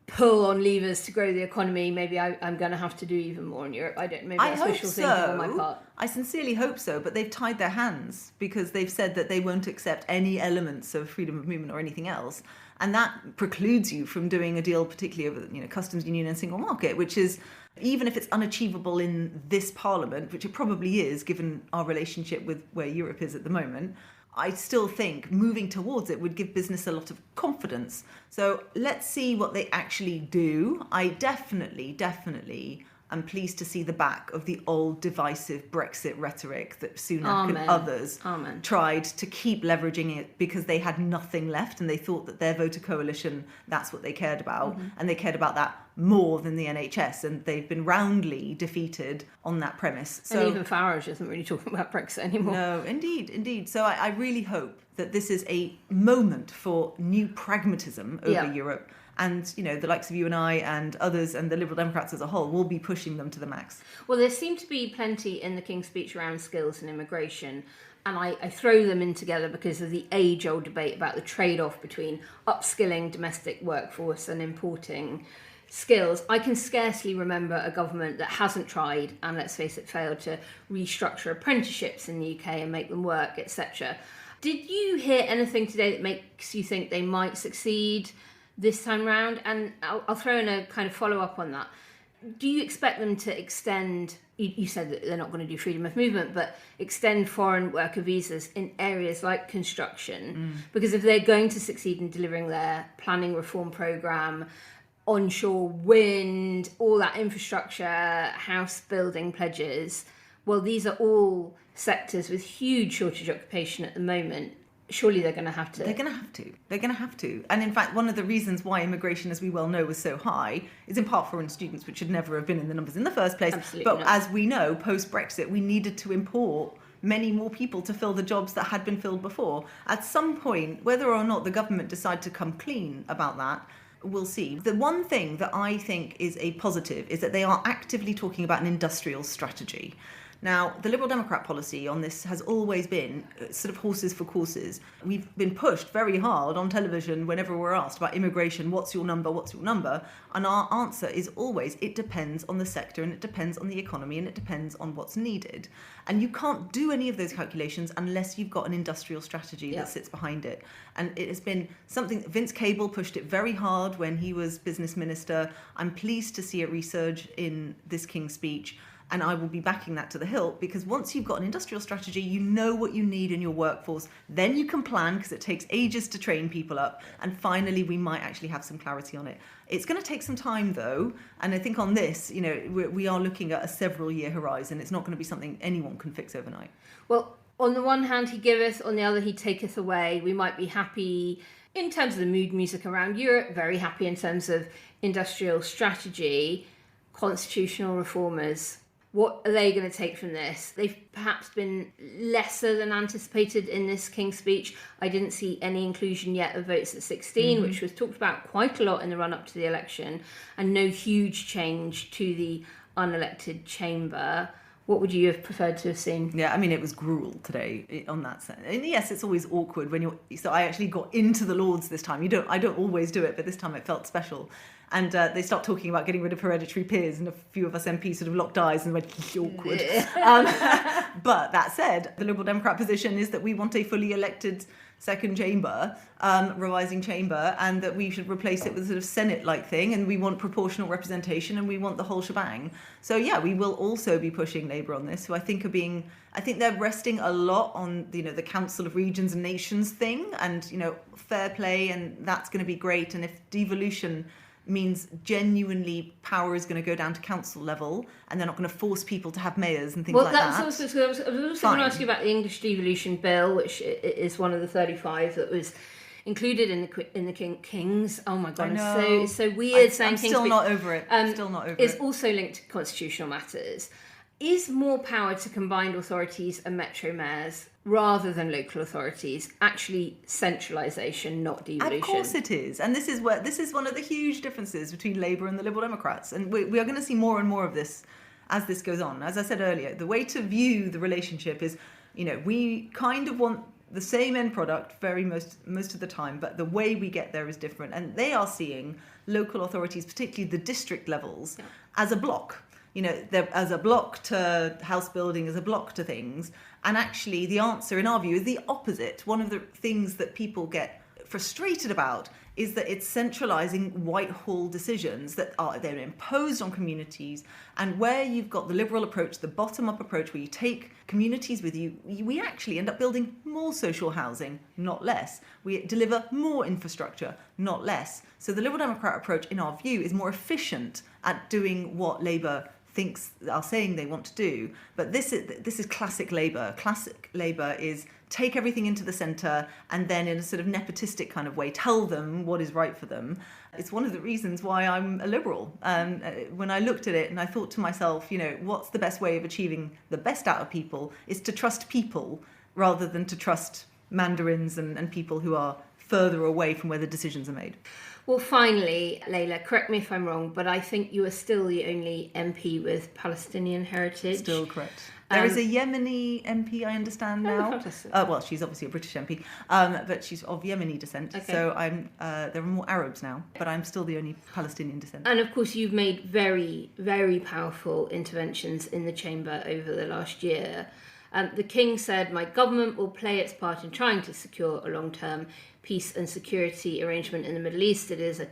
pull on levers to grow the economy. Maybe I'm going to have to do even more in Europe. I don't. Maybe that's wishful thinking on my part. I sincerely hope so, but they've tied their hands because they've said that they won't accept any elements of freedom of movement or anything else, and that precludes you from doing a deal, particularly of customs union and single market, which is, even if it's unachievable in this parliament, which it probably is given our relationship with where Europe is at the moment, I still think moving towards it would give business a lot of confidence. So let's see what they actually do. I definitely am pleased to see the back of the old divisive Brexit rhetoric that Sunak and others tried to keep leveraging it because they had nothing left and they thought that their voter coalition, that's what they cared about. Mm-hmm. And they cared about that more than the NHS, and they've been roundly defeated on that premise. So, and even Farage isn't really talking about Brexit anymore. No, indeed. So I really hope that this is a moment for new pragmatism over Europe. And, the likes of you and I and others and the Liberal Democrats as a whole will be pushing them to the max. Well, there seemed to be plenty in the King's speech around skills and immigration. And I throw them in together because of the age-old debate about the trade-off between upskilling domestic workforce and importing skills. I can scarcely remember a government that hasn't tried, and let's face it, failed to restructure apprenticeships in the UK and make them work, etc. Did you hear anything today that makes you think they might succeed this time round? And I'll throw in a kind of follow-up on that. Do you expect them to extend, you said that they're not going to do freedom of movement, but extend foreign worker visas in areas like construction? Because if they're going to succeed in delivering their planning reform programme, onshore wind, all that infrastructure, house building pledges, well, these are all sectors with huge shortage occupation at the moment. Surely they're going to have to. They're going to have to. And in fact, one of the reasons why immigration, as we well know, was so high is in part foreign students, which should never have been in the numbers in the first place. Absolutely but as we know, post-Brexit, we needed to import many more people to fill the jobs that had been filled before. At some point, whether or not the government decide to come clean about that, we'll see. The one thing that I think is a positive is that they are actively talking about an industrial strategy. Now, the Liberal Democrat policy on this has always been sort of horses for courses. We've been pushed very hard on television whenever we're asked about immigration, what's your number? And our answer is always, it depends on the sector and it depends on the economy and it depends on what's needed. And you can't do any of those calculations unless you've got an industrial strategy that sits behind it. And it has been something, Vince Cable pushed it very hard when he was business minister. I'm pleased to see it resurge in this King's speech. And I will be backing that to the hilt, because once you've got an industrial strategy, you know what you need in your workforce. Then you can plan, because it takes ages to train people up. And finally, we might actually have some clarity on it. It's going to take some time, though. And I think on this, we are looking at a several-year horizon. It's not going to be something anyone can fix overnight. Well, on the one hand, he giveth, on the other, he taketh away. We might be happy in terms of the mood music around Europe, very happy in terms of industrial strategy, constitutional reformers. What are they going to take from this? They've perhaps been lesser than anticipated in this King's speech. I didn't see any inclusion yet of votes at 16, which was talked about quite a lot in the run-up to the election, and no huge change to the unelected chamber. What would you have preferred to have seen? Yeah, I mean, it was gruel today on that sense. And yes, it's always awkward when you're... So I actually got into the Lords this time. I don't always do it, but this time it felt special. And they start talking about getting rid of hereditary peers, and a few of us MPs sort of locked eyes and went, awkward. But that said, the Liberal Democrat position is that we want a fully elected second chamber, revising chamber, and that we should replace it with a sort of Senate-like thing, and we want proportional representation, and we want the whole shebang. So yeah, we will also be pushing Labour on this, who I think they're resting a lot on, the Council of Regions and Nations thing, and, fair play, and that's going to be great. And if devolution means genuinely power is going to go down to council level, and they're not going to force people to have mayors and things like that. Well, that's also, I was also going to ask you about the English devolution bill, which is one of the 35 that was included in the King's. Oh my God, it's so weird saying I'm King's. Still not over it. It's also linked to constitutional matters. Is more power to combined authorities and metro mayors rather than local authorities actually centralisation, not devolution? Of course it is. And this is one of the huge differences between Labour and the Liberal Democrats. And we are going to see more and more of this as this goes on. As I said earlier, the way to view the relationship is, we kind of want the same end product most of the time, but the way we get there is different. And they are seeing local authorities, particularly the district levels, as a block. As a block to house building, as a block to things. And actually, the answer, in our view, is the opposite. One of the things that people get frustrated about is that it's centralising Whitehall decisions they're imposed on communities. And where you've got the Liberal approach, the bottom-up approach, where you take communities with you, we actually end up building more social housing, not less. We deliver more infrastructure, not less. So the Liberal Democrat approach, in our view, is more efficient at doing what Labour are saying they want to do. But this is classic Labour. Classic Labour is take everything into the centre and then in a sort of nepotistic kind of way tell them what is right for them. It's one of the reasons why I'm a Liberal. When I looked at it and I thought to myself, what's the best way of achieving the best out of people is to trust people rather than to trust mandarins and people who are further away from where the decisions are made. Well, finally, Layla, correct me if I'm wrong, but I think you are still the only MP with Palestinian heritage. Still correct. There is a Yemeni MP, I understand now. Well, she's obviously a British MP, but she's of Yemeni descent. Okay. So there are more Arabs now, but I'm still the only Palestinian descent. And of course, you've made very, very powerful interventions in the chamber over the last year. The King said, "My government will play its part in trying to secure a long-term peace and security arrangement in the Middle East. It is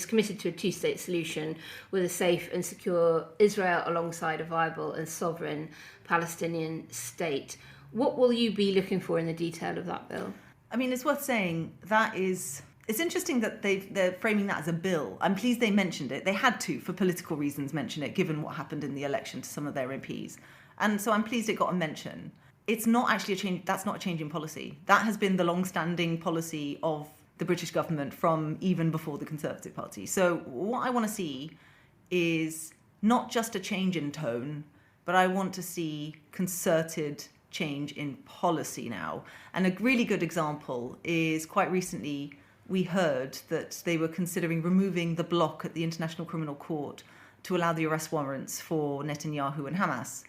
committed to a two-state solution with a safe and secure Israel alongside a viable and sovereign Palestinian state." What will you be looking for in the detail of that bill? I mean, it's worth saying it's interesting that they're framing that as a bill. I'm pleased they mentioned it. They had to, for political reasons, mention it, given what happened in the election to some of their MPs. And so I'm pleased it got a mention. It's not actually a change. That's not a change in policy. That has been the long-standing policy of the British government from even before the Conservative Party. So what I want to see is not just a change in tone, but I want to see concerted change in policy now. And a really good example is quite recently we heard that they were considering removing the block at the International Criminal Court to allow the arrest warrants for Netanyahu and Hamas.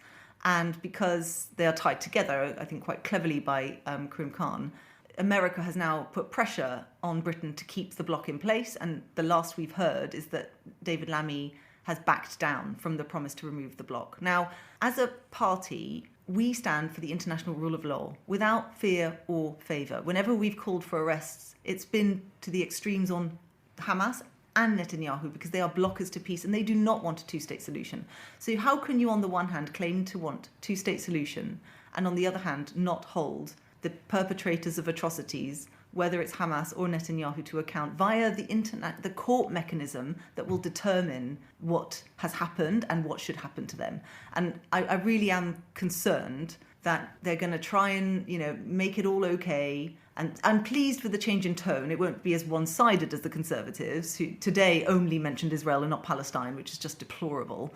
And because they are tied together, I think quite cleverly by Karim Khan, America has now put pressure on Britain to keep the block in place. And the last we've heard is that David Lammy has backed down from the promise to remove the block. Now, as a party, we stand for the international rule of law without fear or favour. Whenever we've called for arrests, it's been to the extremes on Hamas and Netanyahu, because they are blockers to peace and they do not want a two-state solution. So how can you on the one hand claim to want two-state solution and on the other hand not hold the perpetrators of atrocities, whether it's Hamas or Netanyahu, to account via the court mechanism that will determine what has happened and what should happen to them? And I really am concerned that they're going to try and, make it all okay. And I'm pleased with the change in tone. It won't be as one-sided as the Conservatives, who today only mentioned Israel and not Palestine, which is just deplorable.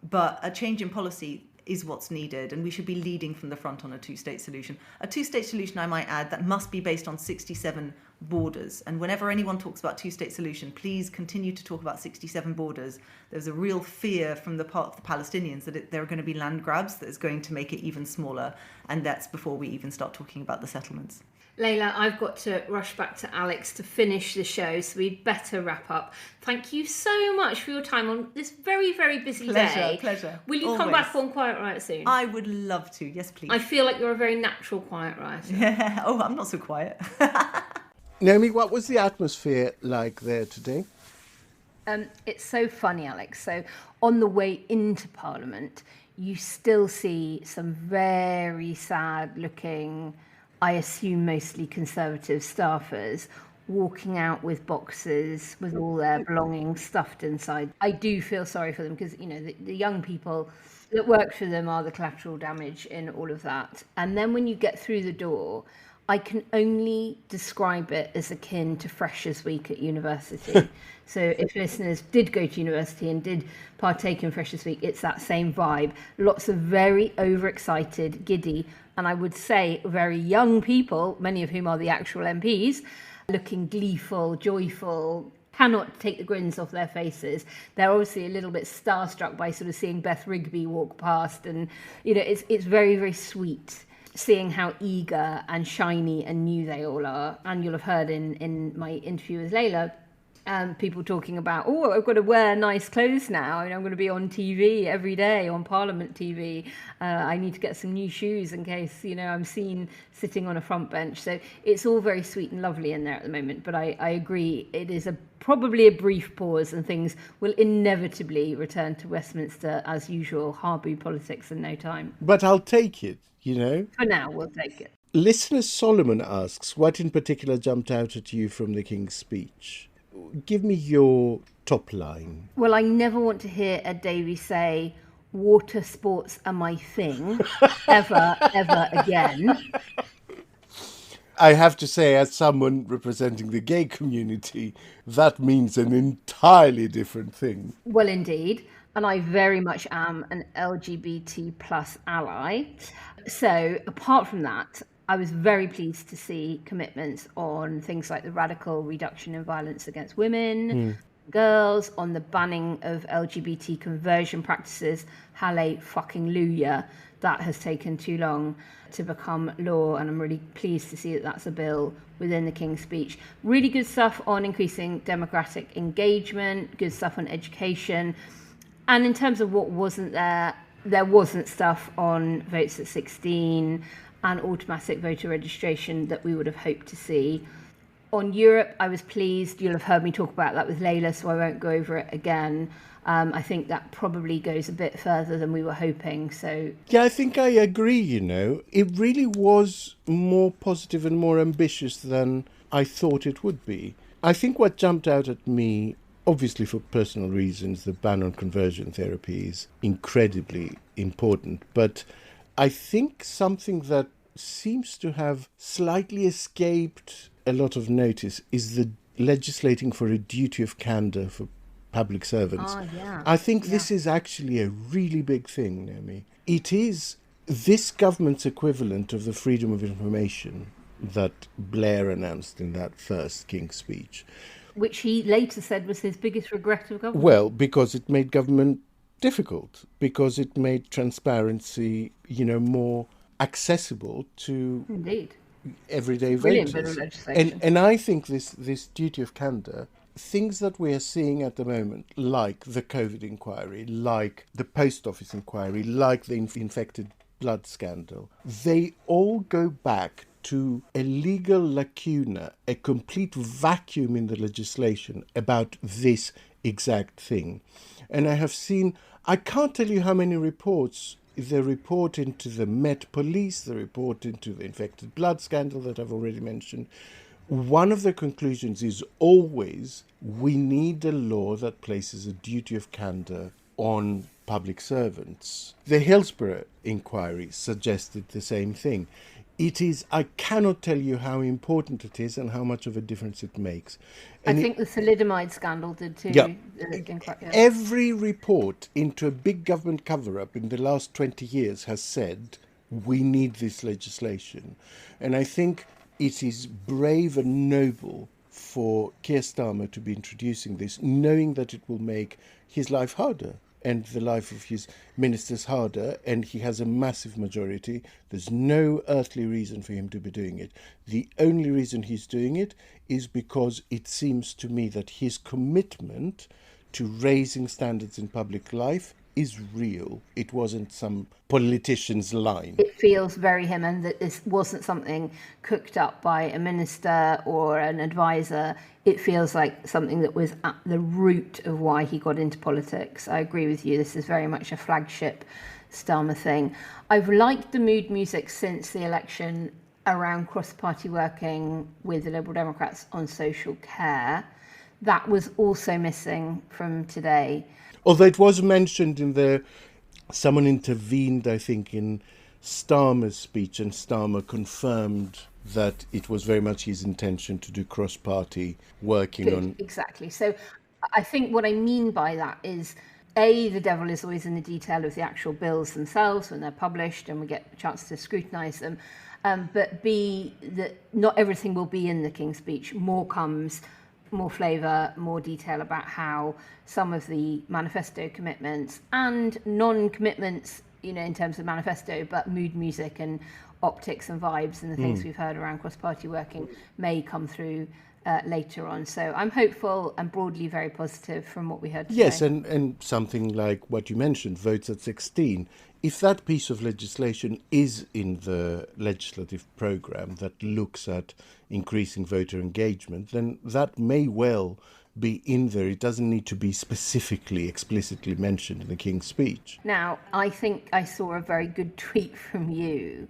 But a change in policy is what's needed, and we should be leading from the front on a two-state solution. A two-state solution, I might add, that must be based on 67 borders. And whenever anyone talks about two-state solution, please continue to talk about 67 borders. There's a real fear from the part of the Palestinians that there are going to be land grabs that is going to make it even smaller. And that's before we even start talking about the settlements. Layla, I've got to rush back to Alex to finish the show, so we'd better wrap up. Thank you so much for your time on this very, very busy day. Pleasure. Will you come back on Quiet Riot soon? I would love to. Yes, please. I feel like you're a very natural quiet writer. Yeah. Oh, I'm not so quiet. Naomi, what was the atmosphere like there today? It's so funny, Alex. So on the way into Parliament, you still see some very sad-looking, I assume mostly Conservative staffers, walking out with boxes with all their belongings stuffed inside. I do feel sorry for them because, you know, the young people that work for them are the collateral damage in all of that. And then when you get through the door, I can only describe it as akin to Freshers' Week at university. So if listeners did go to university and did partake in Freshers' Week, it's that same vibe. Lots of very overexcited, giddy, and I would say very young people, many of whom are the actual MPs, looking gleeful, joyful, cannot take the grins off their faces. They're obviously a little bit starstruck by sort of seeing Beth Rigby walk past, and you know, it's very, very sweet seeing how eager and shiny and new they all are. And you'll have heard in my interview with Layla, people talking about, oh, I've got to wear nice clothes now, and I'm going to be on TV every day, on Parliament TV. I need to get some new shoes in case, you know, I'm seen sitting on a front bench. So it's all very sweet and lovely in there at the moment. But I agree, it is probably a brief pause, and things will inevitably return to Westminster as usual, Harbu politics in no time. But I'll take it, you know. For now, we'll take it. Listener Solomon asks, what in particular jumped out at you from the King's speech? Give me your top line. Well, I never want to hear Ed Davies say, water sports are my thing, ever again. I have to say, as someone representing the gay community, that means an entirely different thing. Well, indeed. And I very much am an LGBT plus ally. So apart from that, I was very pleased to see commitments on things like the radical reduction in violence against women, girls, on the banning of LGBT conversion practices. Hallelujah. That has taken too long to become law, and I'm really pleased to see that that's a bill within the King's speech. Really good stuff on increasing democratic engagement, good stuff on education. And in terms of what wasn't there, there wasn't stuff on votes at 16 and automatic voter registration that we would have hoped to see. On Europe, I was pleased. You'll have heard me talk about that with Layla, so I won't go over it again. I think that probably goes a bit further than we were hoping. So yeah, I think I agree, you know. It really was more positive and more ambitious than I thought it would be. I think what jumped out at me, obviously for personal reasons, the ban on conversion therapy is incredibly important. But I think something that seems to have slightly escaped a lot of notice is the legislating for a duty of candour for public servants. Oh, yeah. I think this is actually a really big thing, Naomi. It is this government's equivalent of the freedom of information that Blair announced in that first King's speech. Which he later said was his biggest regret of government. Well, because it made government difficult, because it made transparency, you know, more accessible to Indeed. everyday Brilliant voters. bit of legislation. And I think this duty of candour, things that we are seeing at the moment, like the COVID inquiry, like the post office inquiry, like the infected blood scandal, they all go back to a legal lacuna, a complete vacuum in the legislation about this exact thing. And I have seen, I can't tell you how many reports, the report into the Met Police, the report into the infected blood scandal that I've already mentioned. One of the conclusions is always, we need a law that places a duty of candour on public servants. The Hillsborough inquiry suggested the same thing. It is, I cannot tell you how important it is and how much of a difference it makes. And I think the thalidomide scandal did too. Yeah. Yeah. Every report into a big government cover-up in the last 20 years has said, we need this legislation. And I think it is brave and noble for Keir Starmer to be introducing this, knowing that it will make his life harder and the life of his ministers harder, and he has a massive majority. There's no earthly reason for him to be doing it. The only reason he's doing it is because it seems to me that his commitment to raising standards in public life is real. It wasn't some politician's line. It feels very him, and that this wasn't something cooked up by a minister or an advisor. It feels like something that was at the root of why he got into politics. I agree with you. This is very much a flagship Starmer thing. I've liked the mood music since the election around cross-party working with the Liberal Democrats on social care. That was also missing from today. Although it was mentioned in someone intervened, I think, in Starmer's speech, and Starmer confirmed that it was very much his intention to do cross-party working. Good, on. Exactly. So I think what I mean by that is, A, the devil is always in the detail of the actual bills themselves when they're published and we get a chance to scrutinise them. But B, that not everything will be in the King's speech. More comes, more flavour, more detail about how some of the manifesto commitments and non-commitments, in terms of manifesto, but mood music and optics and vibes and the things we've heard around cross-party working may come through later on. So I'm hopeful and broadly very positive from what we heard today. Yes, and something like what you mentioned, votes at 16. If that piece of legislation is in the legislative programme that looks at increasing voter engagement, then that may well be in there. It doesn't need to be specifically, explicitly mentioned in the King's speech. Now, I think I saw a very good tweet from you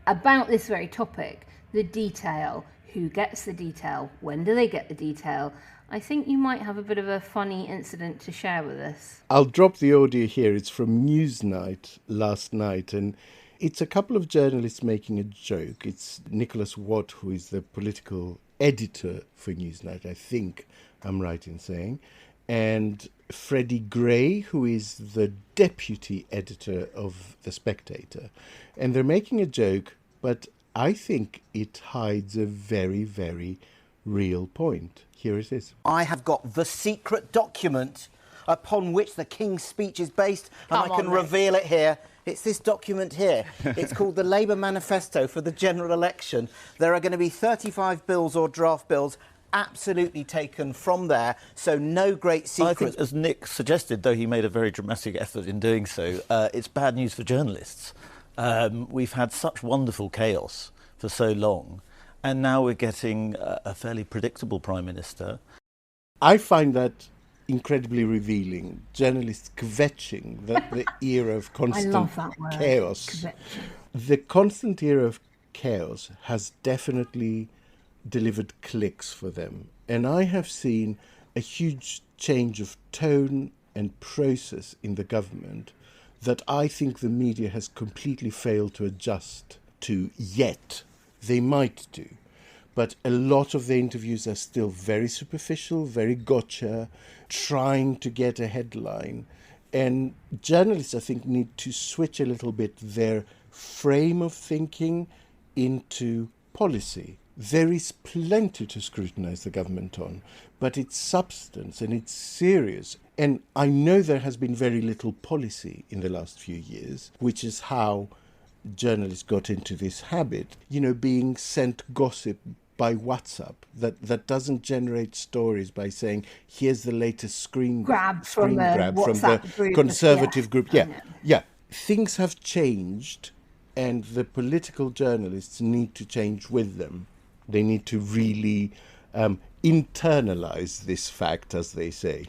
about this very topic, the detail. Who gets the detail? When do they get the detail? I think you might have a bit of a funny incident to share with us. I'll drop the audio here. It's from Newsnight last night, and it's a couple of journalists making a joke. It's Nicholas Watt, who is the political editor for Newsnight, I think I'm right in saying, and Freddie Gray, who is the deputy editor of The Spectator. And they're making a joke, but I think it hides a very, very real point. Here it is. I have got the secret document upon which the King's speech is based, and I can reveal it here. It's this document here. It's called the Labour Manifesto for the general election. There are going to be 35 bills or draft bills absolutely taken from there, so no great secret. I think, as Nick suggested, though he made a very dramatic effort in doing so, it's bad news for journalists. We've had such wonderful chaos for so long, and now we're getting a fairly predictable Prime Minister. I find that incredibly revealing. Journalists kvetching the era of constant chaos. The constant era of chaos has definitely delivered clicks for them. And I have seen a huge change of tone and process in the government that I think the media has completely failed to adjust to yet. They might do. But a lot of the interviews are still very superficial, very gotcha, trying to get a headline. And journalists, I think, need to switch a little bit their frame of thinking into policy. There is plenty to scrutinise the government on, but it's substance and it's serious. And I know there has been very little policy in the last few years, which is how journalists got into this habit, being sent gossip by WhatsApp that doesn't generate stories by saying, here's the latest screen grab from the conservative group. Yeah. Things have changed, and the political journalists need to change with them. They need to really internalise this fact, as they say.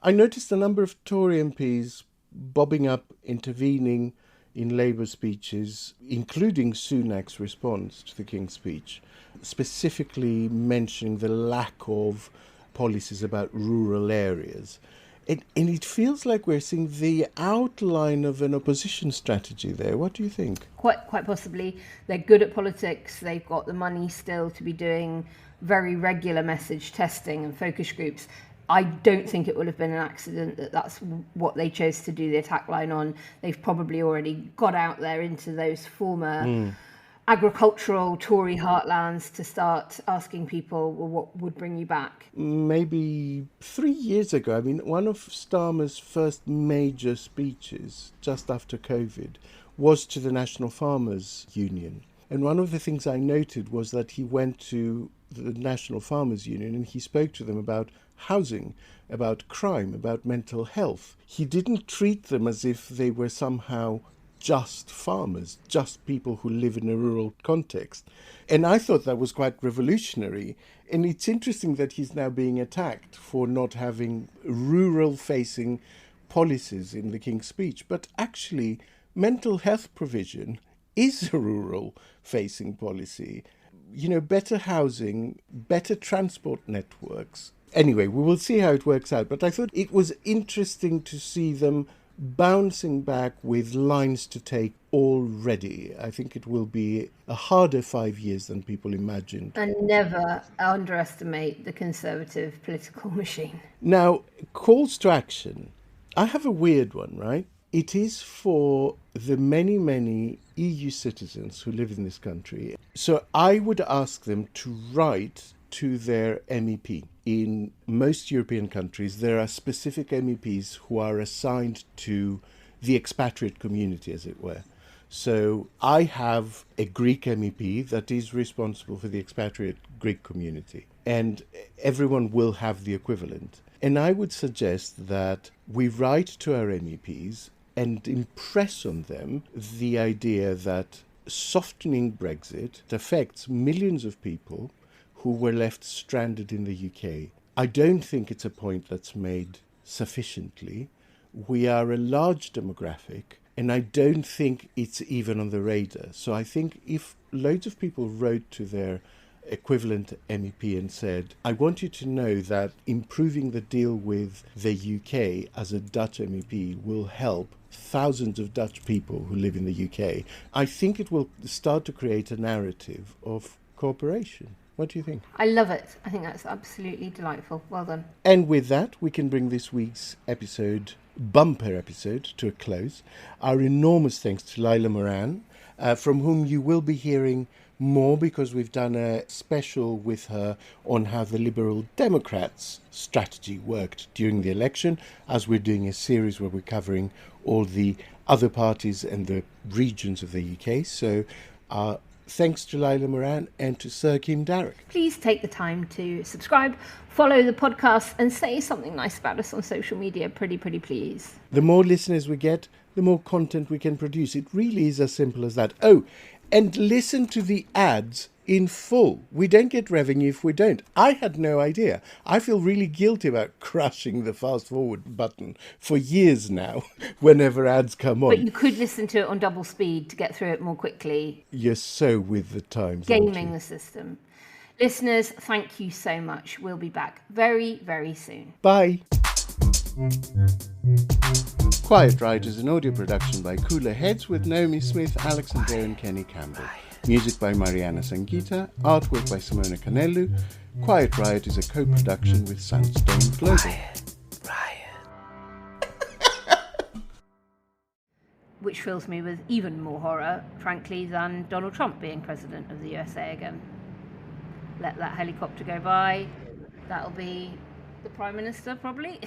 I noticed a number of Tory MPs bobbing up, intervening in Labour speeches, including Sunak's response to the King's speech, specifically mentioning the lack of policies about rural areas. And it feels like we're seeing the outline of an opposition strategy there. What do you think? Quite possibly. They're good at politics. They've got the money still to be doing very regular message testing and focus groups. I don't think it would have been an accident that that's what they chose to do the attack line on. They've probably already got out there into those former agricultural Tory heartlands to start asking people, well, what would bring you back? Maybe 3 years ago, I mean, one of Starmer's first major speeches just after COVID was to the National Farmers Union. And one of the things I noted was that he went to the National Farmers Union and he spoke to them about housing, about crime, about mental health. He didn't treat them as if they were somehow just farmers, just people who live in a rural context. And I thought that was quite revolutionary. And it's interesting that he's now being attacked for not having rural-facing policies in the King's Speech. But actually, mental health provision is a rural-facing policy. You know, better housing, better transport networks. Anyway, we will see how it works out. But I thought it was interesting to see them bouncing back with lines to take already. I think it will be a harder 5 years than people imagined. And never underestimate the Conservative political machine. Now, calls to action. I have a weird one, right? It is for the many, many EU citizens who live in this country. So I would ask them to write to their MEP. In most European countries, there are specific MEPs who are assigned to the expatriate community, as it were. So I have a Greek MEP that is responsible for the expatriate Greek community, and everyone will have the equivalent. And I would suggest that we write to our MEPs and impress on them the idea that softening Brexit affects millions of people who were left stranded in the UK. I don't think it's a point that's made sufficiently. We are a large demographic, and I don't think it's even on the radar. So I think if loads of people wrote to their equivalent MEP and said, I want you to know that improving the deal with the UK as a Dutch MEP will help thousands of Dutch people who live in the UK, I think it will start to create a narrative of cooperation. What do you think? I love it. I think that's absolutely delightful. Well done. And with that, we can bring this week's bumper episode, to a close. Our enormous thanks to Layla Moran, from whom you will be hearing more because we've done a special with her on how the Liberal Democrats' strategy worked during the election, as we're doing a series where we're covering all the other parties and the regions of the UK. So thanks to Layla Moran and to Sir Kim Darroch. Please take the time to subscribe, follow the podcast, and say something nice about us on social media. Pretty please. The more listeners we get, the more content we can produce. It really is as simple as that. Oh, and listen to the ads in full. We don't get revenue if we don't. I had no idea. I feel really guilty about crushing the fast forward button for years now whenever ads come on. But you could listen to it on double speed to get through it more quickly. You're so with the times. Gaming the system. Listeners, thank you so much. We'll be back very, very soon. Bye. Quiet Riot is an audio production by Cooler Heads with Naomi Smith, Alex and Darren Kenny Campbell. Music by Mariana Sangeeta, artwork by Simona Canellu. Quiet Riot is a co-production with Sandstone Global. Riot. Which fills me with even more horror, frankly, than Donald Trump being president of the USA again. Let that helicopter go by. That'll be the Prime Minister, probably.